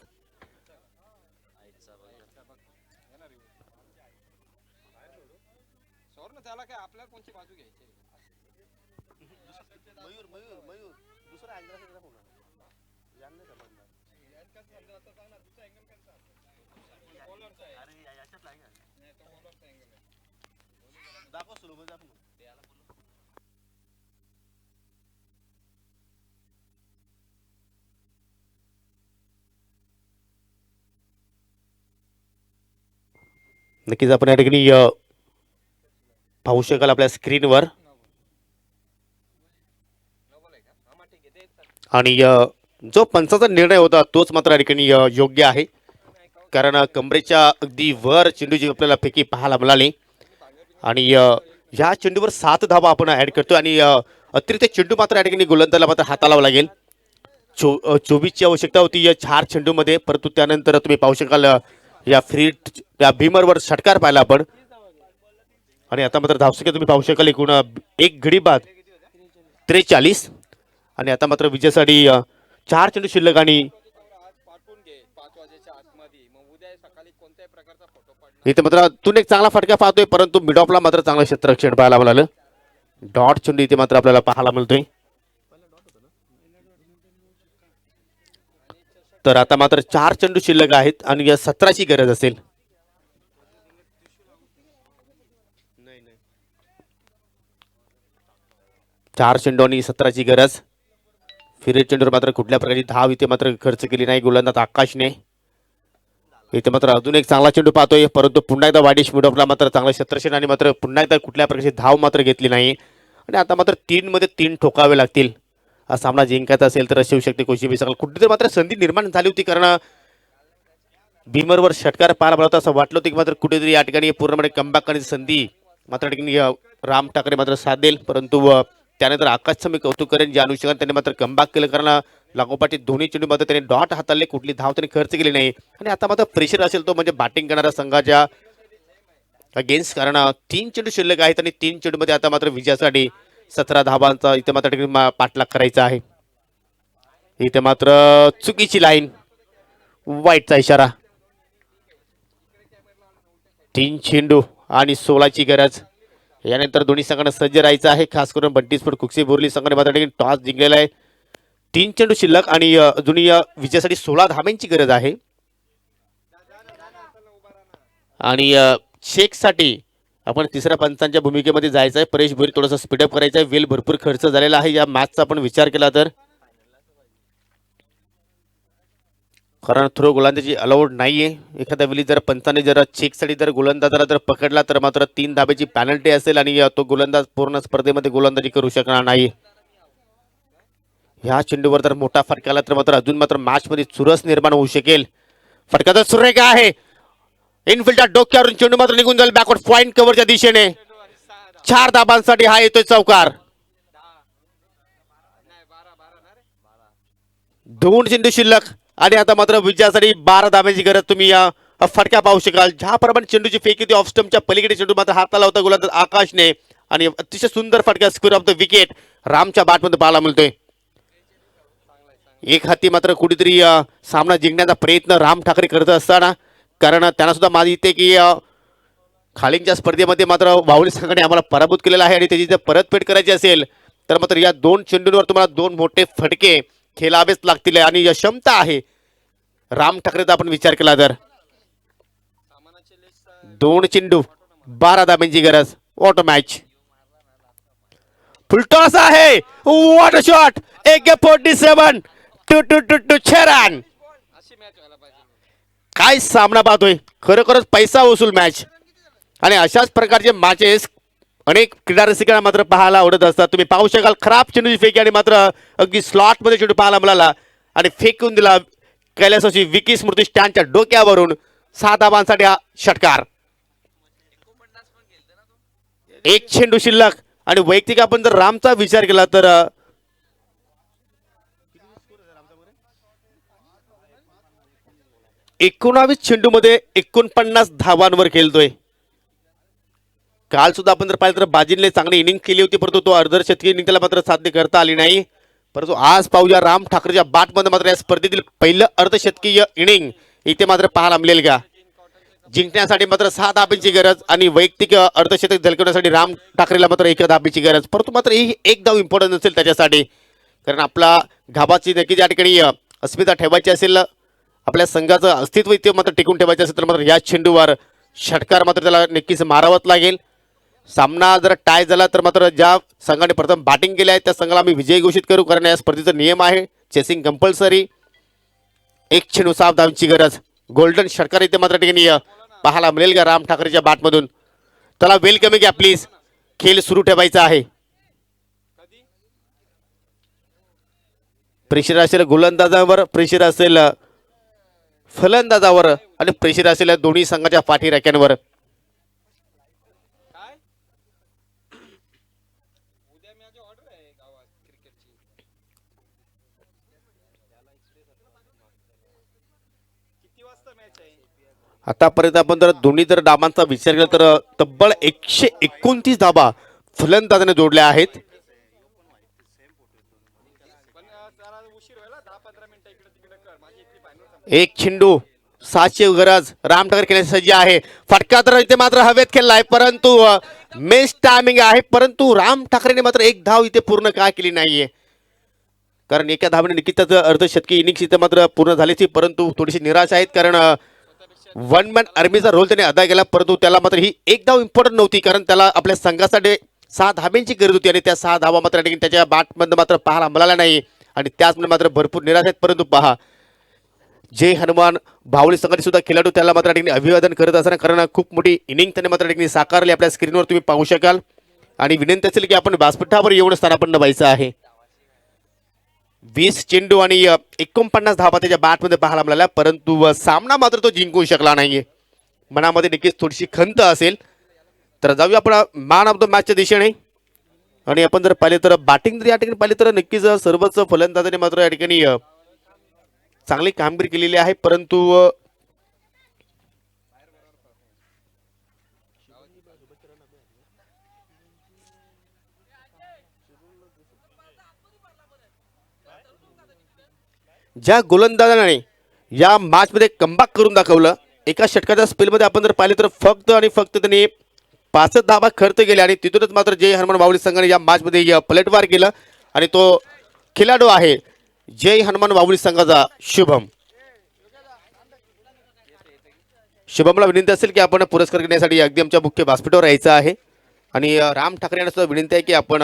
त्याला काय आपल्याला कोणती बाजू घ्यायची. नक्कीच आपण या ठिकाणी पाहू शकाल आपल्या स्क्रीनवर आणि जो पंचाचा निर्णय होता तोच मात्र या ठिकाणी योग्य आहे, कारण कमरेच्या अगदी वर चेंडूची आपल्याला फेकी पाहायला मिळाली आणि या चेंडूवर 7 धावा आपण ऍड करतो आणि अतिरिक्त चेंडू मात्र या ठिकाणी गोलंदाजाला मात्र हाताळावा लागेल. 24 ची आवश्यकता होती या 4 चेंडूमध्ये, परंतु त्यानंतर तुम्ही पाहू शकाल या फ्री या भीमरवर षटकार पाहिला आपण आणि आता मात्र धावसंख्या तुम्ही पाहू शकाल एकूण 1 गडी बाद 43 आणि आता मात्र विजयासाठी 4 चेंडू शिल्लक आणि पाठवून घे 5 वाजेच्या आतमध्ये, मग उद्या सकाळी कोणत्याही प्रकारचा फोटो पडणार. इथे मात्र तून एक चांगला फटका पाहतोय, परंतु मिड ऑफला मात्र चांगलं क्षेत्ररक्षण पाहायला मिळालं. डॉट चेंडू इथे मात्र आपल्याला पाहायला मिळतोय. तर आता मात्र 4 चेंडू शिल्लक आहेत आणि या 17ची गरज असेल. चार चेंडू आणि 17ची गरज. फिरे चेंडूवर मात्र कुठल्या प्रकारची धाव इथे मात्र खर्च केली नाही गोलंदाज आकाशने. इथे मात्र अजून एक चांगला चेंडू पाहतोय, परंतु पुन्हा एकदा वाडिश मिडऑफला मात्र चांगला क्षेत्रक्षण आणि मात्र पुन्हा एकदा कुठल्या प्रकारची धाव मात्र घेतली नाही. आणि आता मात्र 3 मध्ये 3 ठोकावे लागतील. हा सामना जिंकायचा असेल तर शिवशक्ती कोशिंबी सकाळ कुठेतरी मात्र संधी निर्माण झाली होती, कारण भीमरवर षटकार पाहायला मिळत असं वाटलं होतं की मात्र कुठेतरी या ठिकाणी पूर्णपणे कमबॅक करण्याची संधी मात्र ठिकाणी राम ठाकरे मात्र साथ देईल. परंतु त्यानंतर आकाशचं मी कौतुक करेन ज्या अनुषंगाने त्यांनी मात्र कमबॅक केलं, कारण लागोपाठी दोन्ही चेंडू मात्र त्यांनी डॉट हाताळले, कुठली धाव त्यांनी खर्च केली नाही. आणि आता मात्र प्रेशर असेल तो म्हणजे बॅटिंग करणाऱ्या संघाच्या अगेन्स्ट, कारण 3 चेंडू शिल्लक आहेत आणि 3 चेंडू मध्ये आता मात्र विजयासाठी 17 धावांचा इथे मात्र ठिकाणी पाठलाग करायचा आहे. इथे मात्र चुकीची लाईन, वाईटचा इशारा. 3 चेंडू आणि 16ची गरज. यानंतर दोन्ही संघांना सज्ज राहायचं आहे, खास करून बंटी स्पोर्ट कुक्सी बोर्ली संघाने मात्र टॉस जिंकलेला आहे. 3 चेंडू शिल्लक आणि अजूनही विजयासाठी 16 धाब्यांची गरज आहे. आणि शेखसाठी आपण तिसऱ्या पंचांच्या भूमिकेमध्ये जायचं आहे. परेश भोईर थोडंसं स्पीडअप करायचं आहे. वेल भरपूर खर्च झालेला आहे या मॅचचा आपण विचार केला तर, कारण थ्रो गोलंदाजी अलाउड नाहीये. एखाद्या वेळी जर पंचाने जर चेकसाठी जर गोलंदाजाला जर पकडला तर मात्र 3 धाब्याची पॅनल्टी असेल आणि तो गोलंदाज पूर्ण स्पर्धेमध्ये गोलंदाजी करू शकणार नाही. ह्या चेंडूवर जर मोठा फटका आला तर मात्र अजून मात्र मॅच मध्ये चुरस निर्माण होऊ शकेल. फटका तर सुरेख आहे, इनफिल्डच्या डोक्यावरून चेंडू मात्र निघून जाईल बॅकवर्ड पॉइंट कव्हरच्या दिशेने. 4 धाबांसाठी हा येतोय चौकार. 2 चेंडू शिल्लक आणि आता मात्र विजयासाठी 12 धाब्यांची गरज. तुम्ही या फटका पाहू शकाल, ज्याप्रमाणे चेंडूची फेकी होती ऑफ स्टंपच्या पलीकडे चेंडू मात्र हाताला होता गोलंदाज आकाशने आणि अतिशय सुंदर फटका स्क्वेअर ऑफ द विकेट रामच्या बॅटमध्ये पाहायला मिळतोय. एक हाती मात्र कुठेतरी सामना जिंकण्याचा प्रयत्न राम ठाकरे करत असताना, कारण त्यांना सुद्धा माहिती येते की खालींच्या स्पर्धेमध्ये मात्र वावली संघाने आम्हाला पराभूत केलेला आहे आणि त्याची जर परतफेड करायची असेल तर मात्र या 2 चेंडूंवर तुम्हाला 2 मोठे फटके खेळावेच लागतील आणि या क्षमता आहे राम ठाकरेचा आपण विचार केला तर. 2 चेंडू 12 धाब्यांची गरज. वॉट अ मॅच, फुलटॉस आहे, what a shot. AK-47 to 6 run. काय सामना पाहतोय, खरोखरच पैसा वसूल मॅच. आणि अशाच प्रकारचे मॅचेस अनेक क्रीडा रसिकांना मात्र पाहायला आवडत असतात. तुम्ही पाहू शकाल खराब चेंडूची फेकी आणि मात्र अगदी स्लॉट मध्ये चेंडू पाहायला मिळाला आणि फेकून दिला कैलासाची विकी स्मृती स्टँडच्या डोक्यावरून. 6 धाबांसाठी हा षटकार. 1 चेंडू शिल्लक आणि वैयक्तिक आपण जर रामचा विचार केला तर 19 चेंडू मध्ये 49 धावांवर खेळतोय. काल सुद्धा आपण जर पाहिलं तर बाजीने चांगली इनिंग केली होती, परंतु तो अर्धशतकी इनिंग त्याला मात्र साध्य करता आली नाही. परंतु आज पाहूया राम ठाकरेच्या बॅटमध्ये मात्र या स्पर्धेतील पहिलं अर्धशतकीय इनिंग इथे मात्र पाहायला मिळेल का. जिंकण्यासाठी मात्र 6 धाब्यांची गरज आणि वैयक्तिक अर्धशतक झलकवण्यासाठी राम ठाकरेला मात्र 1 धाब्याची गरज. परंतु मात्र ही 1 धाव इम्पॉर्टंट असेल त्याच्यासाठी, कारण आपला घाबाची नक्कीच या ठिकाणी अस्मिता ठेवायची असेल, आपल्या संघाचं अस्तित्व इथे मात्र टिकून ठेवायचं असेल तर मात्र या चेंडूवर षटकार मात्र त्याला नक्कीच मारावंच लागेल. सामना जर टाय झाला तर मात्र ज्या संघाने प्रथम बॅटिंग केली आहे त्या संघाला आम्ही विजयी घोषित करू, कारण या स्पर्धेचा नियम आहे चेसिंग कंपल्सरी. 1 चेंडू 7 धावांची गरज. गोल्डन षटकार इथे मात्र ठिकाणी पाहायला मिळेल का राम ठाकरेच्या बॅटमधून. त्याला वेल कमी घ्या प्लीज, खेळ सुरू ठेवायचा आहे. प्रेशर असेल गोलंदाजावर, प्रेशर असेल फलंदाजावर आणि प्रेशर असेल दोन्ही संघाच्या पाठी राख्यांवर. आतापर्यंत आपण जर दोन्ही जर डाबांचा विचार केला तर तब्बल 129 धाबा फलंदाजाने जोडल्या आहेत. एक चेंडू 700 गरज राम ठाकरे खेळण्यासाठी सज्ज आहे. फटका तर इथे मात्र हवेत खेळलाय, परंतु मिस टायमिंग आहे. परंतु राम ठाकरेने मात्र एक धाव इथे पूर्ण का केली नाहीये, कारण एका धावेने निश्चितच अर्धशतकी इनिंग्स इथे मात्र पूर्ण झालीची, परंतु थोडीशी निराश आहेत. कारण वन मॅन आर्मीचा रोल त्याने अदा केला, परंतु त्याला मात्र ही एक धाव इम्पॉर्टंट नव्हती, कारण त्याला आपल्या संघासाठी 6 धाब्यांची गरज होती आणि त्या 6 धावा मात्र त्याच्या बॅटमधनं मात्र पाहायला मिळाला नाही आणि त्याचमुळे मात्र भरपूर निराश आहेत. परंतु पहा, जय हनुमान भावली संघाचे सुद्धा खेळाडू त्याला मात्र अभिवादन करत असताना, कारण खूप मोठी इनिंग त्याने मात्र साकारली आपल्या स्क्रीनवर तुम्ही पाहू शकाल. आणि विनंती असेल की आपण व्यासपीठावर येऊन स्थानापन्न व्हायचं आहे. 20 चेंडू आणि 49 धावा त्याच्या बॅटमध्ये पाहायला मिळाल्या, परंतु सामना मात्र तो जिंकू शकला नाहीये. मनामध्ये नक्कीच थोडीशी खंत असेल. तर जाऊया आपण मॅन ऑफ द मॅचच्या दिशेने. आणि आपण जर पाहिले तर बॅटिंग जर या ठिकाणी पाहिले तर नक्कीच सर्वच फलंदाजांनी मात्र या ठिकाणी चांगली कामगिरी केलेली आहे, परंतु ज्या गोलंदाजाने या मॅचमध्ये कमबॅक करून दाखवलं, एका षटकाच्या स्पेलमध्ये आपण जर पाहिले तर फक्त आणि फक्त त्यांनी 5 धावा खर्च केल्या आणि तिथूनच मात्र जय हनुमान बावली संघाने या मॅचमध्ये पलटवार केलं आणि तो खेळाडू आहे जय हनुमान बावली संघाचा शुभम. शुभमला विनंती असेल की आपण पुरस्कार घेण्यासाठी अगदी आमच्या मुख्य व्यासपीठावर यायचं आहे. आणि राम ठाकरे यांना सुद्धा विनंती आहे की आपण